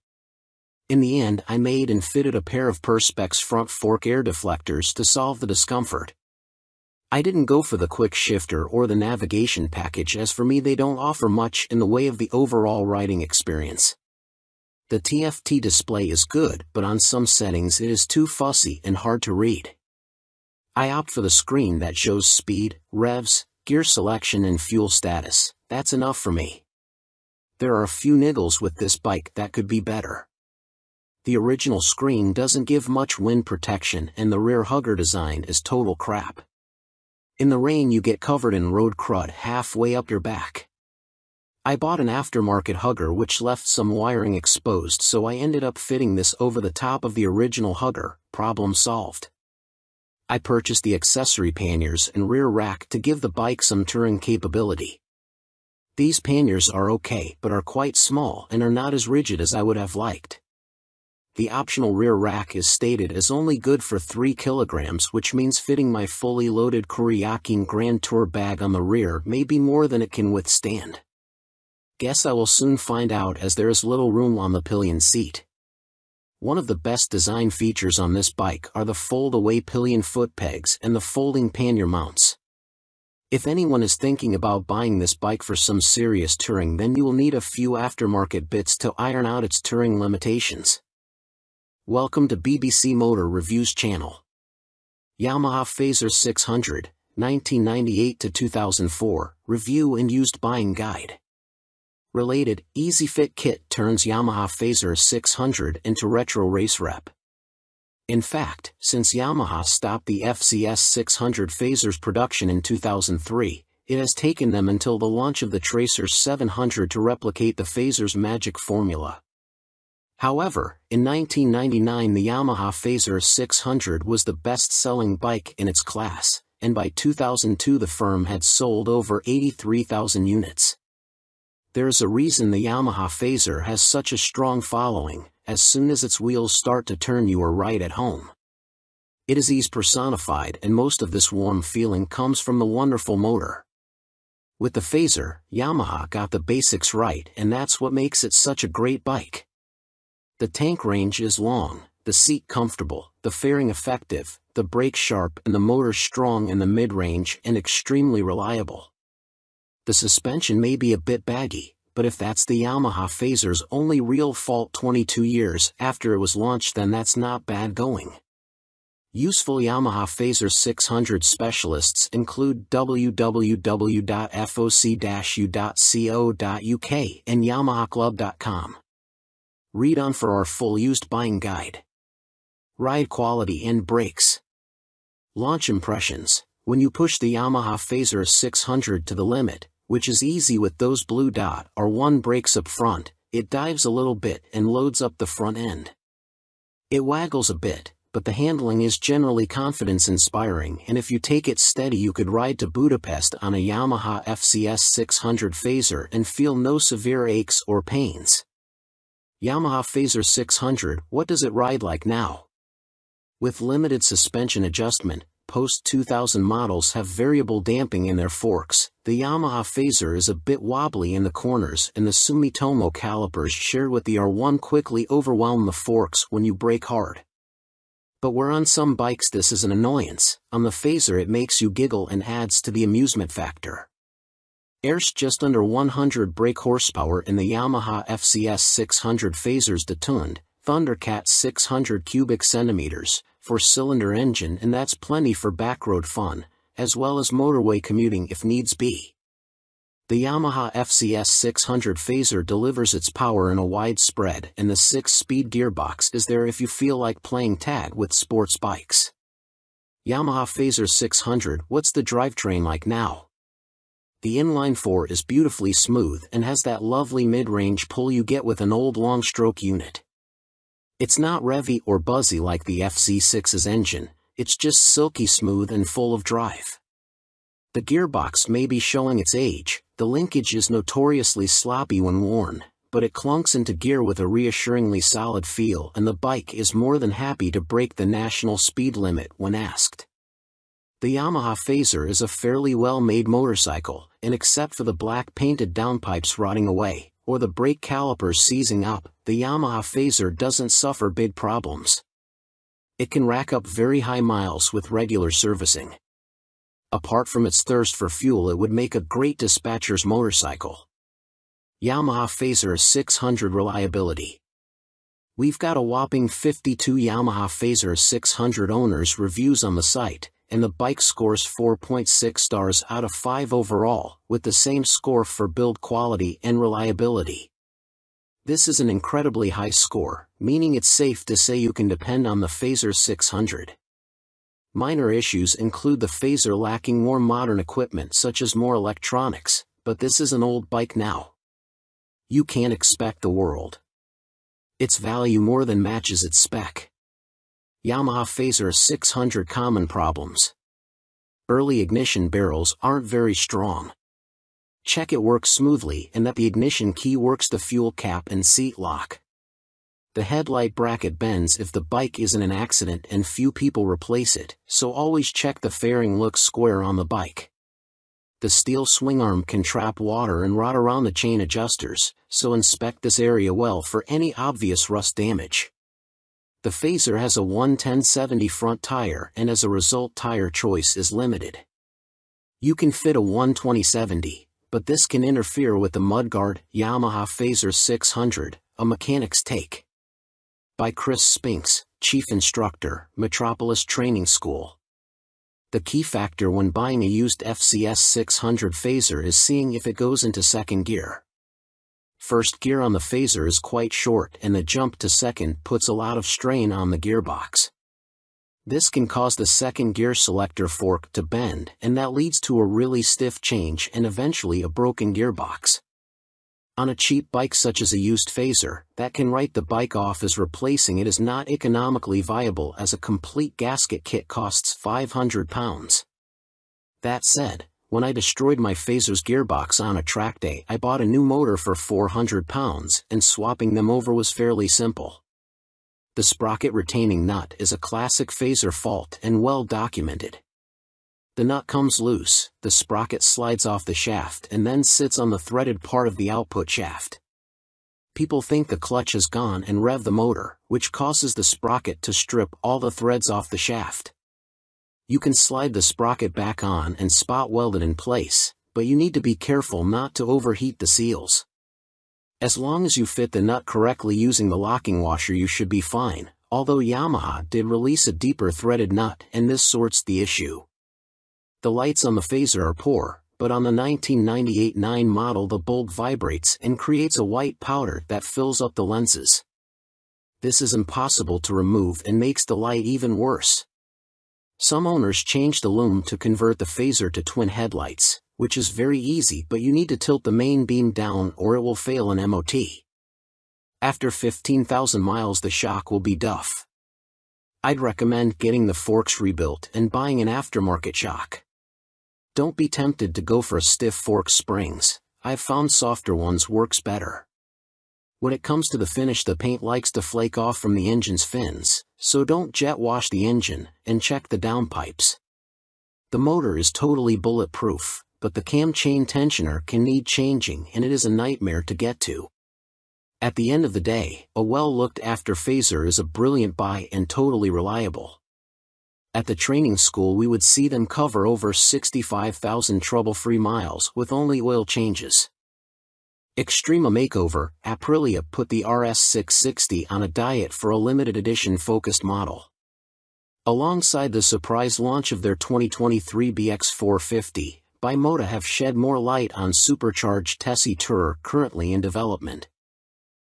In the end I made and fitted a pair of Perspex front fork air deflectors to solve the discomfort. I didn't go for the quick shifter or the navigation package as for me they don't offer much in the way of the overall riding experience. The TFT display is good but on some settings it is too fussy and hard to read. I opt for the screen that shows speed, revs, gear selection and fuel status. That's enough for me. There are a few niggles with this bike that could be better. The original screen doesn't give much wind protection and the rear hugger design is total crap. In the rain you get covered in road crud halfway up your back. I bought an aftermarket hugger which left some wiring exposed so I ended up fitting this over the top of the original hugger, problem solved. I purchased the accessory panniers and rear rack to give the bike some touring capability. These panniers are okay but are quite small and are not as rigid as I would have liked. The optional rear rack is stated as only good for 3 kilograms which means fitting my fully loaded Kuryakyn Grand Tour bag on the rear may be more than it can withstand. Guess I will soon find out as there is little room on the pillion seat. One of the best design features on this bike are the fold-away pillion foot pegs and the folding pannier mounts. If anyone is thinking about buying this bike for some serious touring then you will need a few aftermarket bits to iron out its touring limitations. Welcome to BBC Motor Reviews channel. Yamaha Fazer 600, 1998 to 2004, Review and Used Buying Guide. Related, Easy Fit Kit turns Yamaha Fazer 600 into retro race rep. In fact, since Yamaha stopped the FZS 600 Fazer's production in 2003, it has taken them until the launch of the Tracer 700 to replicate the Fazer's magic formula. However, in 1999 the Yamaha Fazer 600 was the best-selling bike in its class, and by 2002 the firm had sold over 83,000 units. There's a reason the Yamaha Fazer has such a strong following. As soon as its wheels start to turn you are right at home. It is ease personified and most of this warm feeling comes from the wonderful motor. With the Fazer, Yamaha got the basics right and that's what makes it such a great bike. The tank range is long, the seat comfortable, the fairing effective, the brake sharp and the motor strong in the mid-range and extremely reliable. The suspension may be a bit baggy, but if that's the Yamaha Fazer's only real fault 22 years after it was launched then that's not bad going. Useful Yamaha Fazer 600 specialists include www.foc-u.co.uk and yamahaclub.com. Read on for our full used buying guide. Ride quality and brakes. Launch impressions. When you push the Yamaha Fazer 600 to the limit, which is easy with those blue dot or 1 brakes up front, it dives a little bit and loads up the front end. It waggles a bit, but the handling is generally confidence-inspiring and if you take it steady you could ride to Budapest on a Yamaha FZS 600 Fazer and feel no severe aches or pains. Yamaha Fazer 600, what does it ride like now? With limited suspension adjustment, post-2000 models have variable damping in their forks, the Yamaha Phaser is a bit wobbly in the corners, and the Sumitomo calipers shared with the R1 quickly overwhelm the forks when you brake hard. But where on some bikes this is an annoyance, on the Phaser it makes you giggle and adds to the amusement factor. There's just under 100 brake horsepower in the Yamaha FCS 600 Phaser's detuned Thundercat 600 cubic centimeters, 4-cylinder engine, and that's plenty for backroad fun, as well as motorway commuting if needs be. The Yamaha FCS 600 Phaser delivers its power in a wide spread, and the 6-speed gearbox is there if you feel like playing tag with sports bikes. Yamaha Phaser 600, what's the drivetrain like now? The inline-4 is beautifully smooth and has that lovely mid-range pull you get with an old long-stroke unit. It's not revvy or buzzy like the FC6's engine, it's just silky smooth and full of drive. The gearbox may be showing its age, the linkage is notoriously sloppy when worn, but it clunks into gear with a reassuringly solid feel, and the bike is more than happy to break the national speed limit when asked. The Yamaha Phaser is a fairly well-made motorcycle, and except for the black painted downpipes rotting away, or the brake calipers seizing up, the Yamaha Phaser doesn't suffer big problems. It can rack up very high miles with regular servicing. Apart from its thirst for fuel, it would make a great dispatcher's motorcycle. Yamaha Phaser 600 reliability. We've got a whopping 52 Yamaha Phaser 600 owners reviews on the site, and the bike scores 4.6 stars out of 5 overall, with the same score for build quality and reliability. This is an incredibly high score, meaning it's safe to say you can depend on the Phaser 600. Minor issues include the Phaser lacking more modern equipment such as more electronics, but this is an old bike now. You can't expect the world. Its value more than matches its spec. Yamaha Phaser 600 common problems. Early ignition barrels aren't very strong. Check it works smoothly and that the ignition key works the fuel cap and seat lock. The headlight bracket bends if the bike is in an accident and few people replace it, so always check the fairing looks square on the bike. The steel swing arm can trap water and rot around the chain adjusters, so inspect this area well for any obvious rust damage. The Phaser has a 110/70 front tire, and as a result tire choice is limited. You can fit a 120/70, but this can interfere with the mudguard. Yamaha Phaser 600, a mechanic's take. By Chris Spinks, Chief Instructor, Metropolis Training School. The key factor when buying a used FCS 600 Phaser is seeing if it goes into second gear. First gear on the Phaser is quite short, and the jump to second puts a lot of strain on the gearbox. This can cause the second gear selector fork to bend, and that leads to a really stiff change and eventually a broken gearbox. On a cheap bike such as a used Phaser, that can write the bike off as replacing it is not economically viable, as a complete gasket kit costs £500. That said, when I destroyed my Phaser's gearbox on a track day, I bought a new motor for £400, and swapping them over was fairly simple. The sprocket retaining nut is a classic Phaser fault and well documented. The nut comes loose, the sprocket slides off the shaft and then sits on the threaded part of the output shaft. People think the clutch is gone and rev the motor, which causes the sprocket to strip all the threads off the shaft. You can slide the sprocket back on and spot weld it in place, but you need to be careful not to overheat the seals. As long as you fit the nut correctly using the locking washer, you should be fine, although Yamaha did release a deeper threaded nut and this sorts the issue. The lights on the Phaser are poor, but on the 1998 9 model the bulb vibrates and creates a white powder that fills up the lenses. This is impossible to remove and makes the light even worse. Some owners change the lume to convert the Phaser to twin headlights, which is very easy, but you need to tilt the main beam down or it will fail an MOT. After 15,000 miles the shock will be duff. I'd recommend getting the forks rebuilt and buying an aftermarket shock. Don't be tempted to go for a stiff fork springs. I've found softer ones works better. When it comes to the finish, the paint likes to flake off from the engine's fins, so don't jet wash the engine, and check the downpipes. The motor is totally bulletproof, but the cam chain tensioner can need changing and it is a nightmare to get to. At the end of the day, a well-looked-after phaser is a brilliant buy and totally reliable. At the training school we would see them cover over 65,000 trouble-free miles with only oil changes. Extrema Makeover, Aprilia put the RS660 on a diet for a limited edition focused model. Alongside the surprise launch of their 2023 BX450, Bimota have shed more light on supercharged Tessie Tourer currently in development.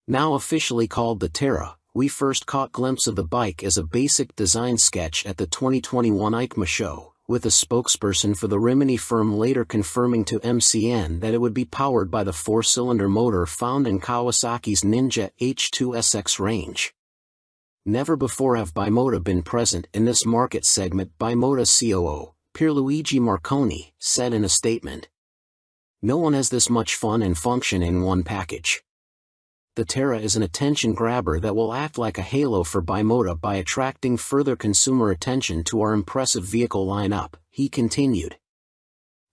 Now officially called the Terra, we first caught glimpse of the bike as a basic design sketch at the 2021 EICMA show, with a spokesperson for the Rimini firm later confirming to MCN that it would be powered by the 4-cylinder motor found in Kawasaki's Ninja H2SX range. Never before have Bimota been present in this market segment, Bimota COO, Pierluigi Marconi, said in a statement. No one has this much fun and function in one package. The Terra is an attention grabber that will act like a halo for Bimota by attracting further consumer attention to our impressive vehicle lineup, he continued.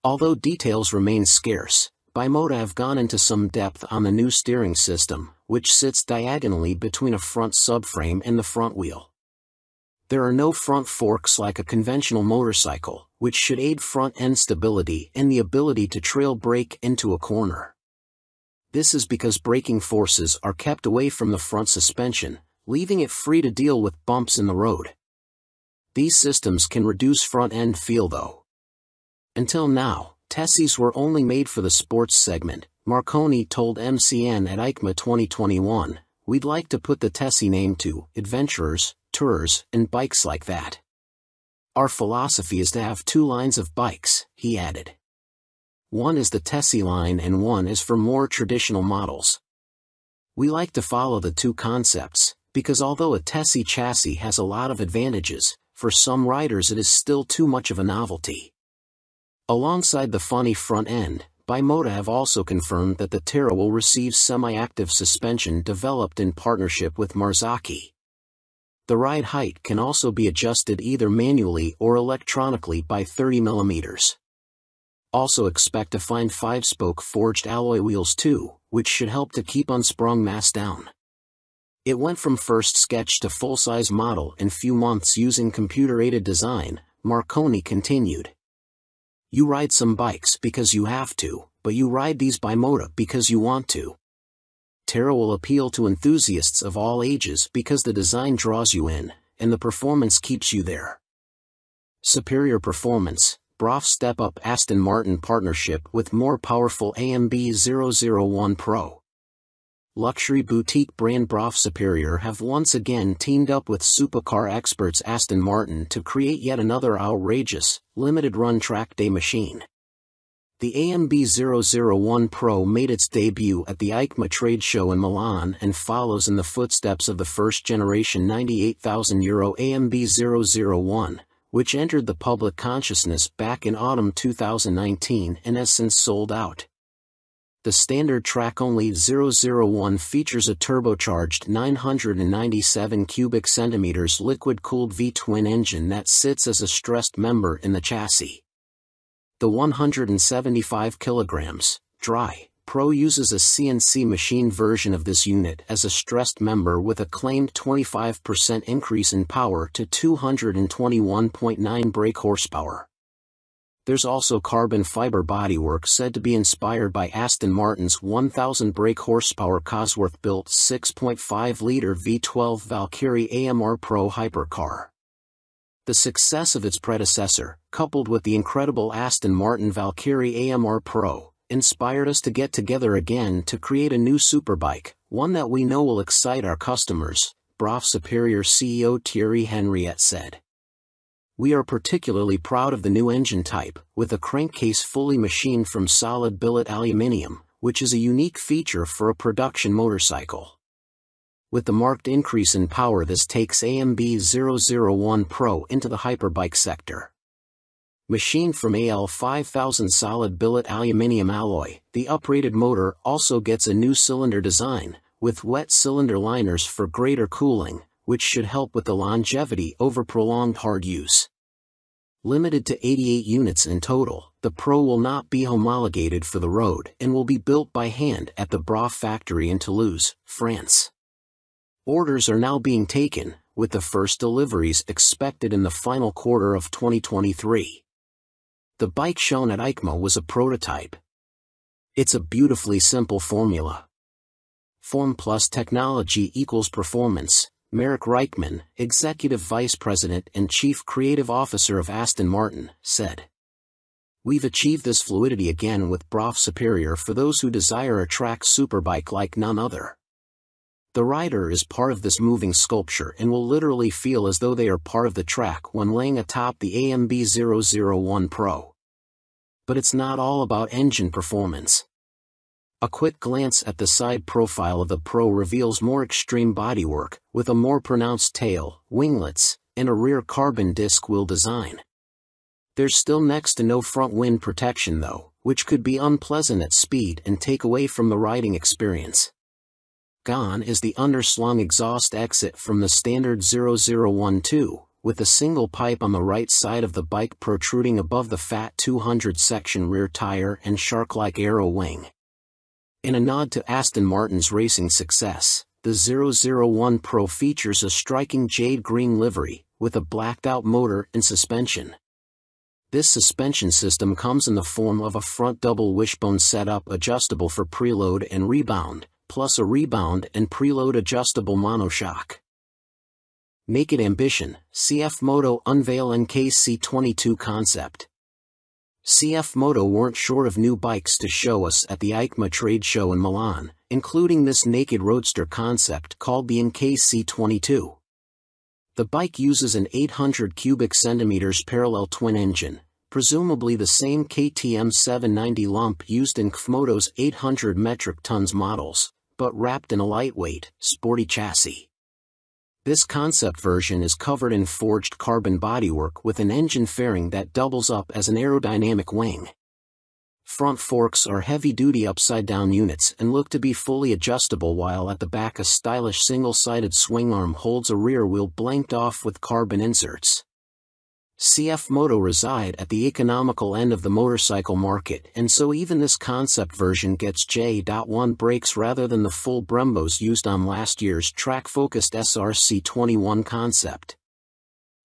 Although details remain scarce, Bimota have gone into some depth on the new steering system, which sits diagonally between a front subframe and the front wheel. There are no front forks like a conventional motorcycle, which should aid front-end stability and the ability to trail brake into a corner. This is because braking forces are kept away from the front suspension, leaving it free to deal with bumps in the road. These systems can reduce front-end feel though. Until now, Tessies were only made for the sports segment, Marconi told MCN at EICMA 2021, we'd like to put the Tessie name to adventurers, tourers, and bikes like that. Our philosophy is to have two lines of bikes, he added. One is the Tessie line and one is for more traditional models. We like to follow the two concepts, because although a Tessie chassis has a lot of advantages, for some riders it is still too much of a novelty. Alongside the funny front end, Bimota have also confirmed that the Terra will receive semi-active suspension developed in partnership with Marzocchi. The ride height can also be adjusted either manually or electronically by 30 mm. Also expect to find 5-spoke forged alloy wheels too, which should help to keep unsprung mass down. It went from first sketch to full-size model in few months using computer-aided design, Marconi continued. You ride some bikes because you have to, but you ride these Bimota because you want to. Terra will appeal to enthusiasts of all ages because the design draws you in, and the performance keeps you there. Superior performance. Brough step up Aston Martin partnership with more powerful AMB 001 Pro. Luxury boutique brand Brough Superior have once again teamed up with supercar experts Aston Martin to create yet another outrageous, limited-run track day machine. The AMB 001 Pro made its debut at the EICMA trade show in Milan and follows in the footsteps of the first-generation €98,000 AMB 001. Which entered the public consciousness back in autumn 2019 and has since sold out. The standard track-only 001 features a turbocharged 997 cubic centimeters liquid-cooled V-twin engine that sits as a stressed member in the chassis. The 175 kilograms, dry, Pro uses a CNC machine version of this unit as a stressed member with a claimed 25% increase in power to 221.9 brake horsepower. There's also carbon fiber bodywork said to be inspired by Aston Martin's 1,000 brake horsepower Cosworth-built 6.5-liter V12 Valkyrie AMR Pro hypercar. The success of its predecessor, coupled with the incredible Aston Martin Valkyrie AMR Pro, inspired us to get together again to create a new superbike, one that we know will excite our customers, Brough Superior CEO Thierry Henriette said. We are particularly proud of the new engine type, with a crankcase fully machined from solid billet aluminium, which is a unique feature for a production motorcycle. With the marked increase in power, this takes AMB 001 Pro into the hyperbike sector. Machined from AL 5000 solid billet aluminium alloy, the uprated motor also gets a new cylinder design, with wet cylinder liners for greater cooling, which should help with the longevity over prolonged hard use. Limited to 88 units in total, the Pro will not be homologated for the road and will be built by hand at the Bra factory in Toulouse, France. Orders are now being taken, with the first deliveries expected in the final quarter of 2023. The bike shown at EICMA was a prototype. It's a beautifully simple formula. Form plus technology equals performance, Marek Reichman, Executive Vice President and Chief Creative Officer of Aston Martin, said. We've achieved this fluidity again with Bra Superior for those who desire a track superbike like none other. The rider is part of this moving sculpture and will literally feel as though they are part of the track when laying atop the AMB 001 Pro. But it's not all about engine performance. A quick glance at the side profile of the Pro reveals more extreme bodywork, with a more pronounced tail, winglets, and a rear carbon disc wheel design. There's still next to no front wind protection though, which could be unpleasant at speed and take away from the riding experience. Gone is the underslung exhaust exit from the standard 0012, with a single pipe on the right side of the bike protruding above the fat 200 section rear tire and shark-like aero wing. In a nod to Aston Martin's racing success, the 001 Pro features a striking jade green livery, with a blacked-out motor and suspension. This suspension system comes in the form of a front double wishbone setup adjustable for preload and rebound, plus a rebound and preload adjustable monoshock. Naked Ambition, CF Moto unveil NKC22 concept. CF Moto weren't short of new bikes to show us at the EICMA trade show in Milan, including this naked roadster concept called the NKC22. The bike uses an 800 cubic centimeters parallel twin engine, presumably the same KTM 790 lump used in Kmoto's 800 metric tons models, but wrapped in a lightweight, sporty chassis. This concept version is covered in forged carbon bodywork with an engine fairing that doubles up as an aerodynamic wing. Front forks are heavy-duty upside-down units and look to be fully adjustable, while at the back a stylish single-sided swing arm holds a rear wheel blanked off with carbon inserts. CF Moto reside at the economical end of the motorcycle market, and so even this concept version gets J.1 brakes rather than the full Brembos used on last year's track-focused SRC21 concept.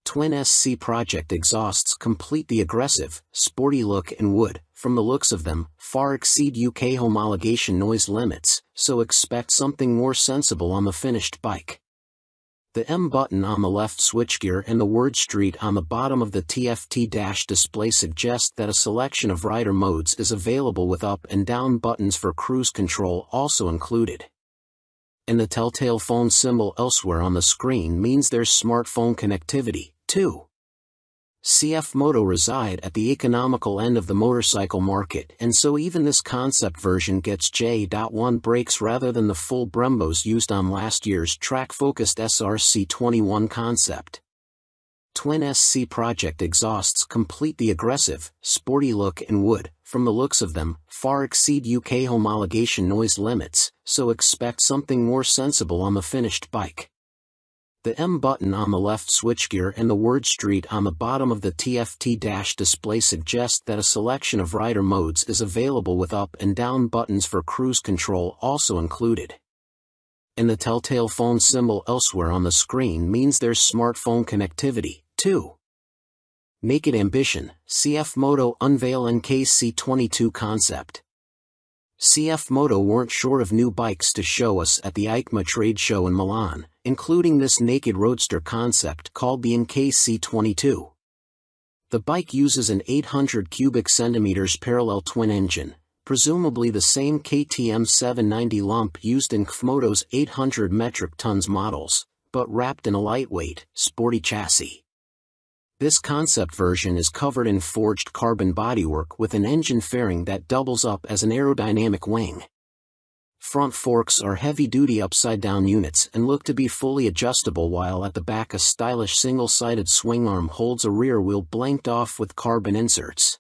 Twin SC Project exhausts complete the aggressive, sporty look and would, from the looks of them, far exceed UK homologation noise limits, so expect something more sensible on the finished bike. The M button on the left switchgear and the word Street on the bottom of the TFT dash display suggest that a selection of rider modes is available, with up and down buttons for cruise control also included. And the telltale phone symbol elsewhere on the screen means there's smartphone connectivity, too. CF Moto reside at the economical end of the motorcycle market, and so even this concept version gets J.1 brakes rather than the full Brembos used on last year's track-focused SRC21 concept. Twin SC Project exhausts complete the aggressive, sporty look and would, from the looks of them, far exceed UK homologation noise limits, so expect something more sensible on the finished bike. The M button on the left switchgear and the word Street on the bottom of the TFT dash display suggest that a selection of rider modes is available, with up and down buttons for cruise control also included. And the telltale phone symbol elsewhere on the screen means there's smartphone connectivity, too. Naked Ambition, CF Moto unveil NKC22 concept. CF Moto weren't short of new bikes to show us at the EICMA trade show in Milan, including this naked roadster concept called the NKC22. The bike uses an 800 cubic centimeters parallel twin engine, presumably the same KTM 790 lump used in Kmoto's 800 metric tons models, but wrapped in a lightweight, sporty chassis. This concept version is covered in forged carbon bodywork with an engine fairing that doubles up as an aerodynamic wing. Front forks are heavy-duty upside-down units and look to be fully adjustable, while at the back a stylish single-sided swing arm holds a rear wheel blanked off with carbon inserts.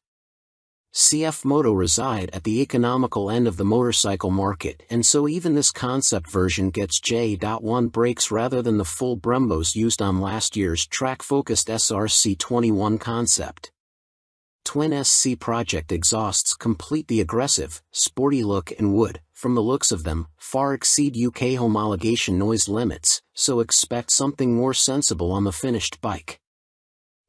CF Moto reside at the economical end of the motorcycle market, and so even this concept version gets J.1 brakes rather than the full Brembos used on last year's track-focused SRC21 concept. Twin SC Project exhausts complete the aggressive, sporty look and would, from the looks of them, far exceed UK homologation noise limits, so expect something more sensible on the finished bike.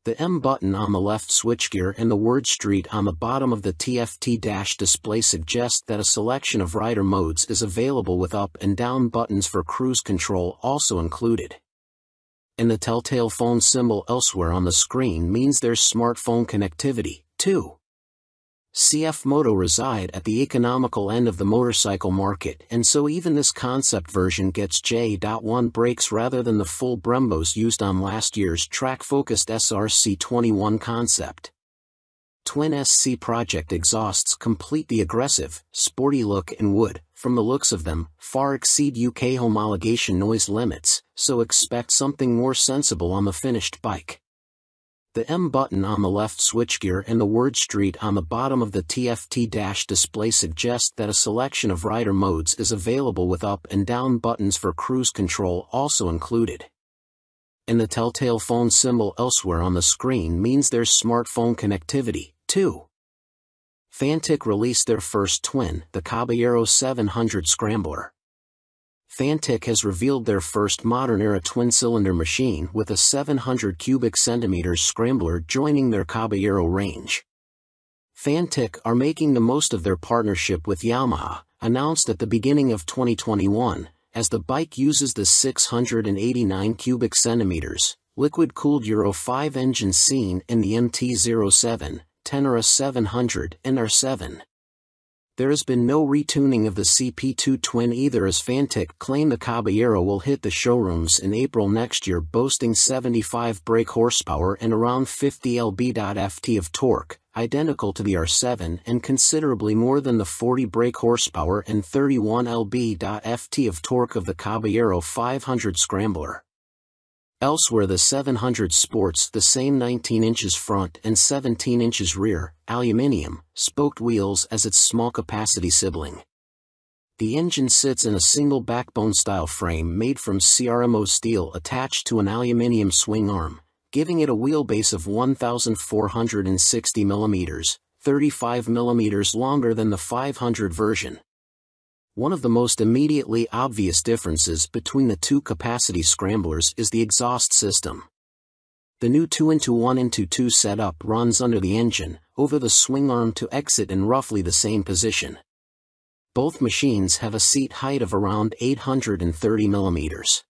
The M button on the left switchgear and the word Street on the bottom of the TFT dash display suggest that a selection of rider modes is available with up and down buttons for cruise control also included. And the telltale phone symbol elsewhere on the screen means there's smartphone connectivity, too. CF Moto reside at the economical end of the motorcycle market, and so even this concept version gets J.1 brakes rather than the full Brembos used on last year's track-focused SRC21 concept. Twin SC Project exhausts complete the aggressive, sporty look and would, from the looks of them, far exceed UK homologation noise limits, so expect something more sensible on the finished bike. The M button on the left switchgear and the word Street on the bottom of the TFT dash display suggest that a selection of rider modes is available with up and down buttons for cruise control also included. And the telltale phone symbol elsewhere on the screen means there's smartphone connectivity, too. Fantic released their first twin, the Caballero 700 Scrambler. Fantic has revealed their first modern-era twin-cylinder machine with a 700 cubic centimeters scrambler joining their Caballero range. Fantic are making the most of their partnership with Yamaha, announced at the beginning of 2021, as the bike uses the 689 cubic centimeters, liquid-cooled Euro 5 engine seen in the MT-07, Tenere 700 and R7. There has been no retuning of the CP2 twin either, as Fantic claim the Caballero will hit the showrooms in April next year, boasting 75 brake horsepower and around 50 lb.ft of torque, identical to the R7 and considerably more than the 40 brake horsepower and 31 lb.ft of torque of the Caballero 500 Scrambler. Elsewhere, the 700 sports the same 19 inches front and 17 inches rear, aluminium, spoked wheels as its small-capacity sibling. The engine sits in a single backbone-style frame made from CRMO steel attached to an aluminium swing arm, giving it a wheelbase of 1,460 mm, 35 mm longer than the 500 version. One of the most immediately obvious differences between the two capacity scramblers is the exhaust system. The new 2-1-2 setup runs under the engine, over the swing arm to exit in roughly the same position. Both machines have a seat height of around 830 mm.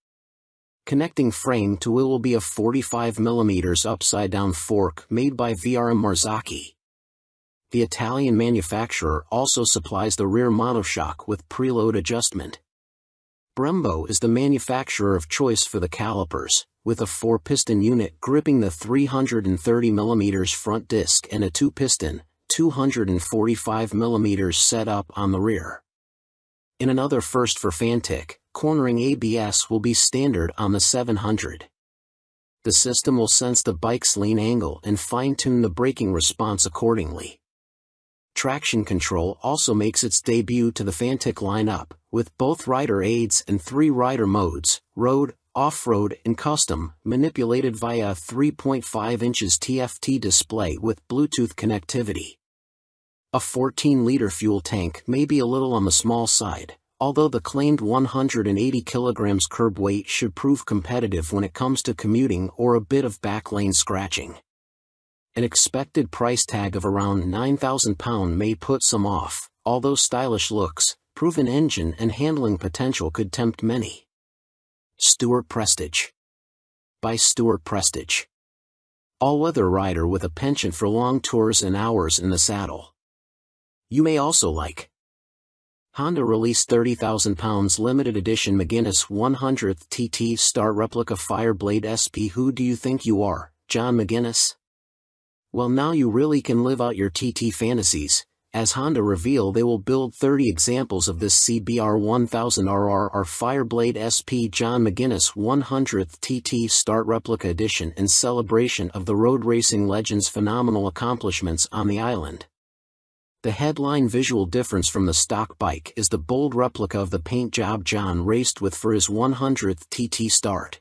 Connecting frame to wheel will be a 45 mm upside-down fork made by VRM Marzocchi. The Italian manufacturer also supplies the rear monoshock with preload adjustment. Brembo is the manufacturer of choice for the calipers, with a 4-piston unit gripping the 330 mm front disc and a 2-piston, 245 mm setup on the rear. In another first for Fantic, cornering ABS will be standard on the 700. The system will sense the bike's lean angle and fine-tune the braking response accordingly. Traction control also makes its debut to the Fantic lineup, with both rider aids and 3 rider modes, road, off-road and custom, manipulated via a 3.5 inches TFT display with Bluetooth connectivity. A 14-liter fuel tank may be a little on the small side, although the claimed 180 kg curb weight should prove competitive when it comes to commuting or a bit of backlane scratching. An expected price tag of around £9,000 may put some off, although stylish looks, proven engine and handling potential could tempt many. Stuart Prestige. By Stuart Prestige. All-weather rider with a penchant for long tours and hours in the saddle. You may also like. Honda released £30,000 limited edition McGuinness 100th TT Star Replica Fireblade SP. Who do you think you are, John McGuinness? Well, now you really can live out your TT fantasies, as Honda reveal they will build 30 examples of this CBR 1000RR Fireblade SP John McGuinness 100th TT Start Replica Edition in celebration of the road racing legend's phenomenal accomplishments on the island. The headline visual difference from the stock bike is the bold replica of the paint job John raced with for his 100th TT start.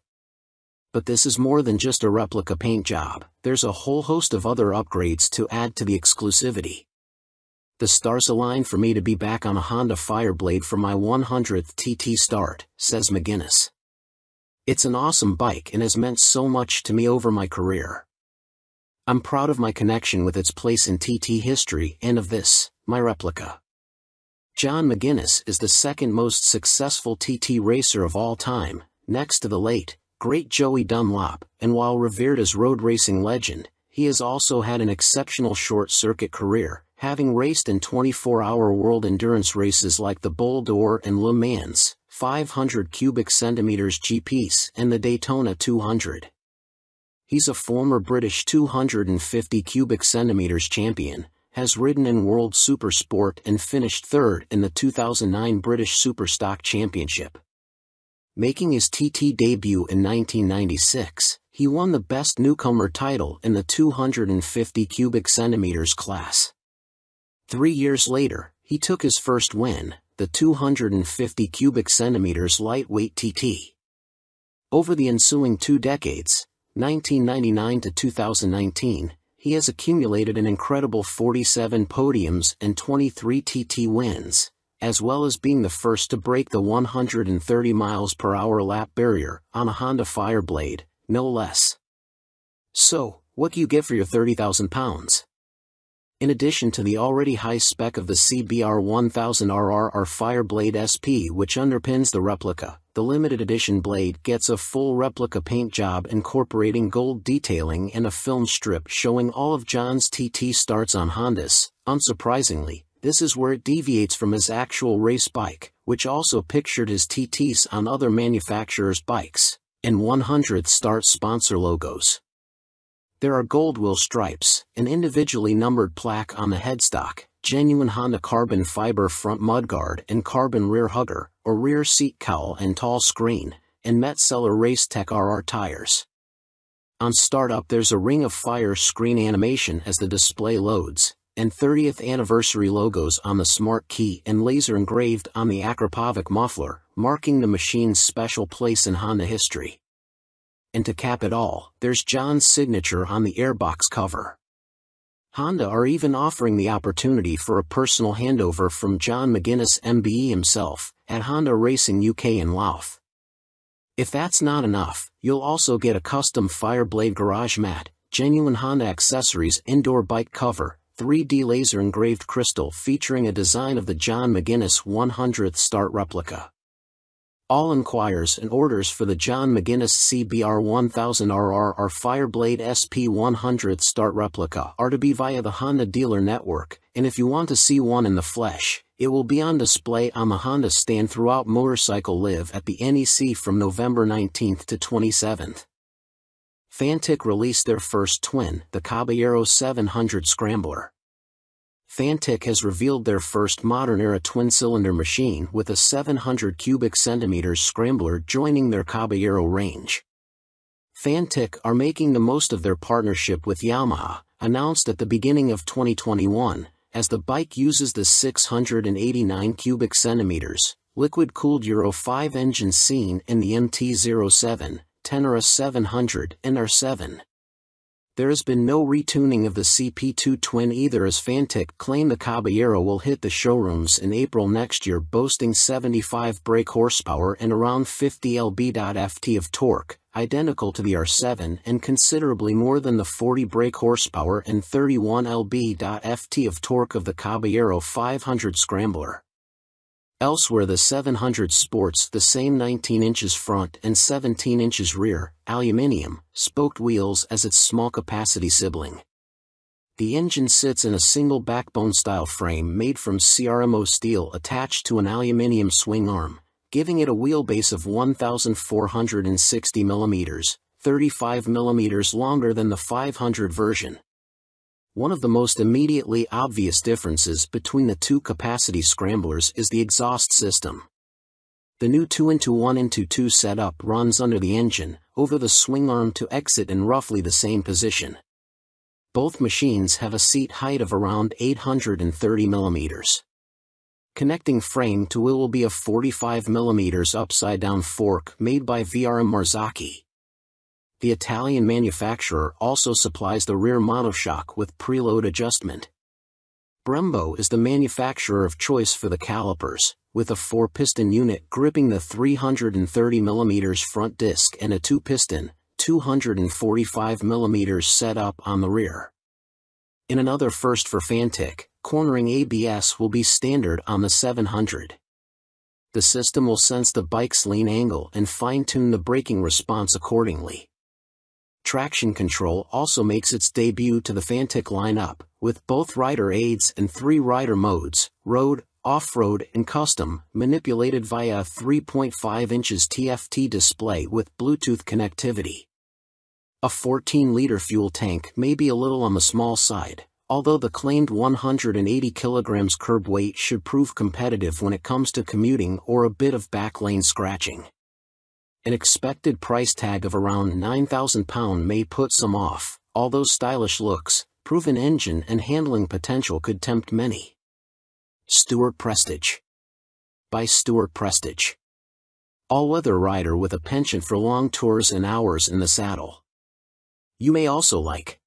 But this is more than just a replica paint job, there's a whole host of other upgrades to add to the exclusivity. The stars align for me to be back on a Honda Fireblade for my 100th TT start, says McGuinness. It's an awesome bike and has meant so much to me over my career. I'm proud of my connection with its place in TT history and of this, my replica. John McGuinness is the second most successful TT racer of all time, next to the late, great Joey Dunlop, and while revered as road racing legend, he has also had an exceptional short-circuit career, having raced in 24-hour world endurance races like the Bol d'Or and Le Mans, 500 cubic centimeters GPs, and the Daytona 200. He's a former British 250 cubic centimeters champion, has ridden in World Supersport and finished third in the 2009 British Superstock Championship. Making his TT debut in 1996, he won the Best Newcomer title in the 250 cubic centimeters class. 3 years later, he took his first win, the 250 cubic centimeters lightweight TT. Over the ensuing 2 decades, 1999 to 2019, he has accumulated an incredible 47 podiums and 23 TT wins, as well as being the first to break the 130 miles per hour lap barrier on a Honda Fireblade, no less. So, what do you get for your 30,000 pounds? In addition to the already high spec of the CBR 1000RR Fireblade SP which underpins the replica, the limited edition blade gets a full replica paint job incorporating gold detailing and a film strip showing all of John's TT starts on Hondas. Unsurprisingly, this is where it deviates from his actual race bike, which also pictured his TTs on other manufacturers' bikes, and 100th start sponsor logos. There are gold wheel stripes, an individually numbered plaque on the headstock, genuine Honda carbon fiber front mudguard and carbon rear hugger, or rear seat cowl and tall screen, and Metzeler Racetech RR tires. On startup there's a ring of fire screen animation as the display loads, and 30th anniversary logos on the smart key and laser engraved on the Akrapovic muffler, marking the machine's special place in Honda history. And to cap it all, there's John's signature on the airbox cover. Honda are even offering the opportunity for a personal handover from John McGuinness MBE himself, at Honda Racing UK in Louth. If that's not enough, you'll also get a custom Fireblade garage mat, genuine Honda accessories indoor bike cover, 3D laser engraved crystal featuring a design of the John McGuinness 100th start replica. All inquiries and orders for the John McGuinness CBR 1000RR Fireblade SP 100th start replica are to be via the Honda dealer network, and if you want to see one in the flesh, it will be on display on the Honda stand throughout Motorcycle Live at the NEC from November 19th to 27th. Fantic released their first twin, the Caballero 700 Scrambler. Fantic has revealed their first modern-era twin-cylinder machine with a 700 cubic centimeters Scrambler joining their Caballero range. Fantic are making the most of their partnership with Yamaha, announced at the beginning of 2021, as the bike uses the 689 cubic centimeters, liquid-cooled Euro 5 engine seen in the MT-07, Tenere 700 and R7. There has been no retuning of the CP2 twin either, as Fantic claim the Caballero will hit the showrooms in April next year, boasting 75 brake horsepower and around 50 lb.ft of torque, identical to the R7 and considerably more than the 40 brake horsepower and 31 lb.ft of torque of the Caballero 500 Scrambler. Elsewhere the 700 sports the same 19 inches front and 17 inches rear, aluminium, spoked wheels as its small capacity sibling. The engine sits in a single backbone-style frame made from CRMO steel attached to an aluminium swing arm, giving it a wheelbase of 1,460 mm, 35 mm longer than the 500 version. One of the most immediately obvious differences between the two capacity scramblers is the exhaust system. The new 2-into-1-into-2 setup runs under the engine, over the swing arm to exit in roughly the same position. Both machines have a seat height of around 830 millimeters. Connecting frame to wheel will be a 45 millimeters upside-down fork made by VRM Marzocchi. The Italian manufacturer also supplies the rear monoshock with preload adjustment. Brembo is the manufacturer of choice for the calipers, with a 4-piston unit gripping the 330 mm front disc and a 2-piston, 245 mm setup on the rear. In another first for Fantic, cornering ABS will be standard on the 700. The system will sense the bike's lean angle and fine-tune the braking response accordingly. Traction control also makes its debut to the Fantic lineup, with both rider aids and 3 rider modes, road, off-road and custom, manipulated via a 3.5 inches TFT display with Bluetooth connectivity. A 14-liter fuel tank may be a little on the small side, although the claimed 180 kilograms curb weight should prove competitive when it comes to commuting or a bit of back lane scratching. An expected price tag of around £9,000 may put some off, although stylish looks, proven engine and handling potential could tempt many. Stuart Prestige. By Stuart Prestige. All-weather rider with a penchant for long tours and hours in the saddle. You may also like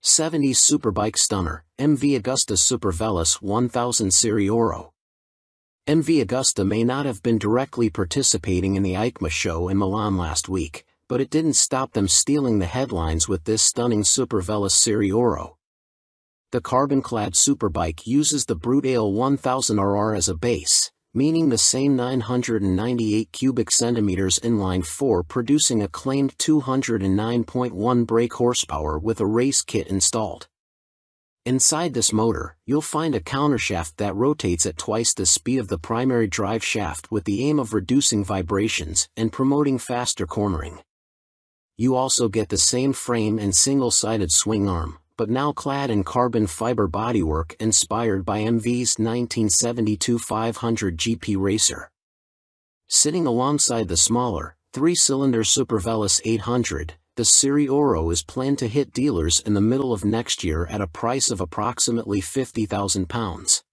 70s Superbike Stunner, MV Agusta Super Veloce 1000 Serie Oro. MV Agusta may not have been directly participating in the EICMA show in Milan last week, but it didn't stop them stealing the headlines with this stunning Super Veloce Serie Oro. The carbon-clad superbike uses the Brute Ale 1000RR as a base, meaning the same 998 cubic centimeters inline-4 producing a claimed 209.1 brake horsepower with a race kit installed. Inside this motor, you'll find a countershaft that rotates at twice the speed of the primary drive shaft with the aim of reducing vibrations and promoting faster cornering. You also get the same frame and single-sided swing arm, but now clad in carbon fiber bodywork inspired by MV's 1972 500 GP Racer. Sitting alongside the smaller, 3-cylinder Super Veloce 800, the Serie Oro is planned to hit dealers in the middle of next year at a price of approximately £50,000.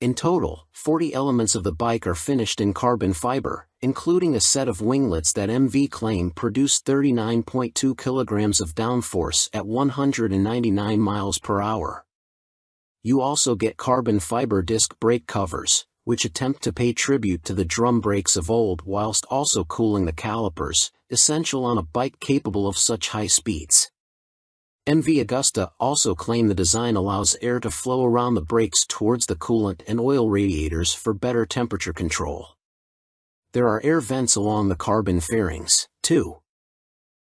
In total, 40 elements of the bike are finished in carbon fiber, including a set of winglets that MV claim produce 39.2 kilograms of downforce at 199 miles per hour. You also get carbon fiber disc brake covers, which attempt to pay tribute to the drum brakes of old whilst also cooling the calipers, essential on a bike capable of such high speeds. MV Agusta also claim the design allows air to flow around the brakes towards the coolant and oil radiators for better temperature control. There are air vents along the carbon fairings, too.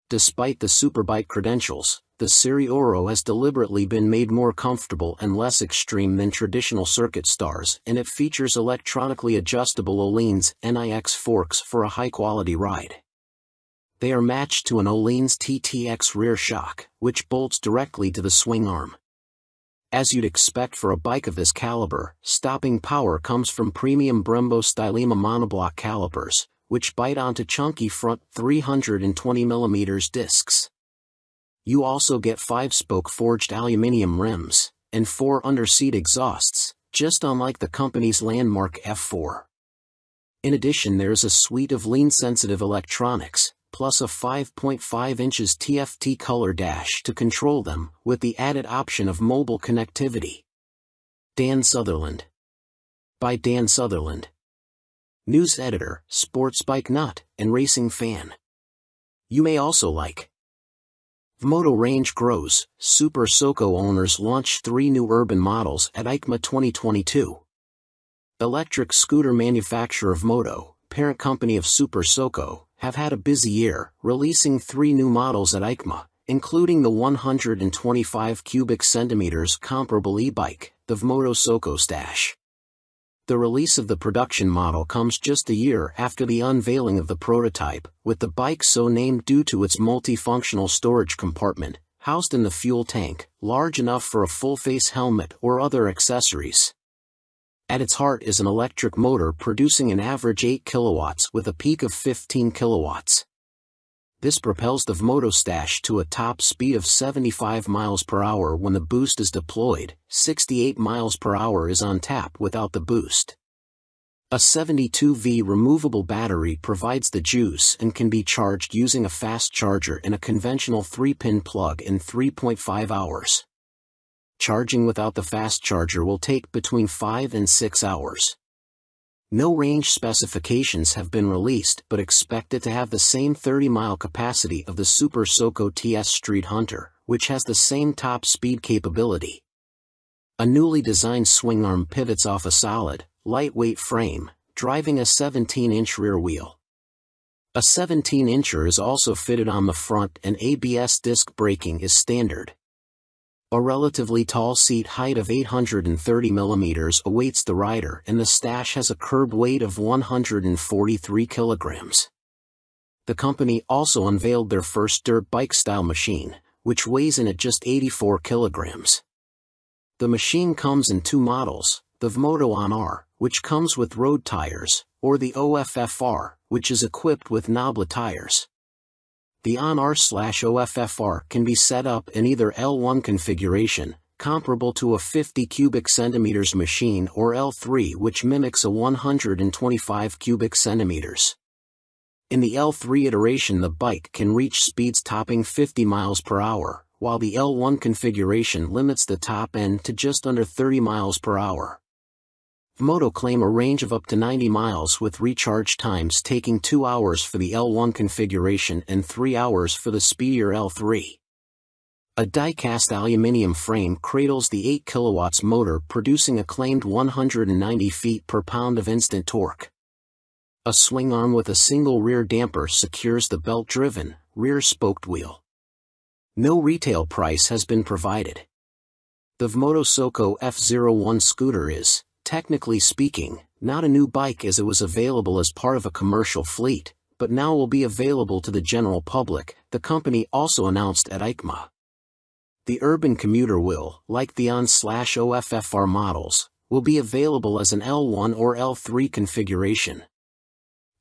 Despite the superbike credentials, the Serie Oro has deliberately been made more comfortable and less extreme than traditional circuit stars, and it features electronically adjustable Öhlins NIX forks for a high-quality ride. They are matched to an Öhlins TTX rear shock, which bolts directly to the swing arm. As you'd expect for a bike of this caliber, stopping power comes from premium Brembo Stylema monoblock calipers, which bite onto chunky front 320mm discs. You also get 5-spoke forged aluminium rims, and 4 under-seat exhausts, just unlike the company's landmark F4. In addition, there's a suite of lean-sensitive electronics, plus a 5.5 inches TFT color dash to control them, with the added option of mobile connectivity. Dan Sutherland. By Dan Sutherland. News editor, sports bike nut, and racing fan. You may also like Vmoto range grows, Super Soco owners launch 3 new urban models at EICMA 2022. Electric scooter manufacturer Vmoto, parent company of Super Soco, have had a busy year, releasing 3 new models at EICMA, including the 125 cubic centimeters comparable e-bike, the Vmoto Soco Stash. The release of the production model comes just a year after the unveiling of the prototype, with the bike so named due to its multifunctional storage compartment, housed in the fuel tank, large enough for a full-face helmet or other accessories. At its heart is an electric motor producing an average 8 kilowatts with a peak of 15 kilowatts. This propels the Vmoto Stash to a top speed of 75 miles per hour when the boost is deployed. 68 miles per hour is on tap without the boost. A 72V removable battery provides the juice and can be charged using a fast charger and a conventional 3-pin plug in 3.5 hours. Charging without the fast charger will take between 5 and 6 hours. No range specifications have been released, but expect it to have the same 30-mile capacity of the Super Soco TS Street Hunter, which has the same top speed capability. A newly designed swing arm pivots off a solid, lightweight frame, driving a 17-inch rear wheel. A 17-incher is also fitted on the front, and ABS disc braking is standard. A relatively tall seat height of 830 mm awaits the rider, and the Stash has a curb weight of 143 kilograms. The company also unveiled their first dirt bike-style machine, which weighs in at just 84 kilograms. The machine comes in two models, the Vmoto On-R, which comes with road tires, or the OFFR, which is equipped with knoblet tires. The On-R/OFFR can be set up in either L1 configuration, comparable to a 50 cubic centimeters machine, or L3, which mimics a 125 cubic centimeters. In the L3 iteration, the bike can reach speeds topping 50 miles per hour, while the L1 configuration limits the top end to just under 30 miles per hour. Vmoto claim a range of up to 90 miles with recharge times taking 2 hours for the L1 configuration and 3 hours for the speedier L3. A die-cast aluminium frame cradles the 8 kilowatts motor, producing a claimed 190 feet per pound of instant torque. A swing arm with a single rear damper secures the belt-driven, rear-spoked wheel. No retail price has been provided. The Vmoto Soco F01 scooter is, technically speaking, not a new bike, as it was available as part of a commercial fleet, but now will be available to the general public, the company also announced at EICMA. The urban commuter will, like the On/OFFR models, will be available as an L1 or L3 configuration.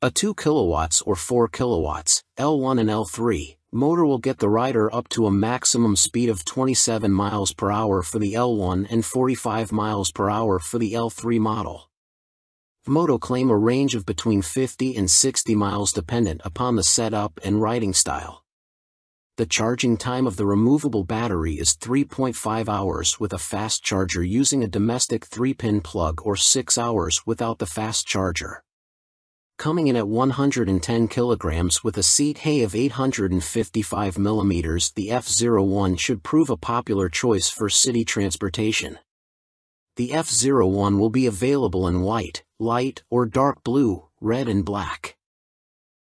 A 2 kilowatts or 4 kilowatts, L1 and L3, motor will get the rider up to a maximum speed of 27 miles per hour for the L1 and 45 miles per hour for the L3 model. Vmoto claim a range of between 50 and 60 miles dependent upon the setup and riding style. The charging time of the removable battery is 3.5 hours with a fast charger using a domestic 3-pin plug, or 6 hours without the fast charger. Coming in at 110 kilograms with a seat height of 855 mm, the F01 should prove a popular choice for city transportation. The F01 will be available in white, light or dark blue, red and black.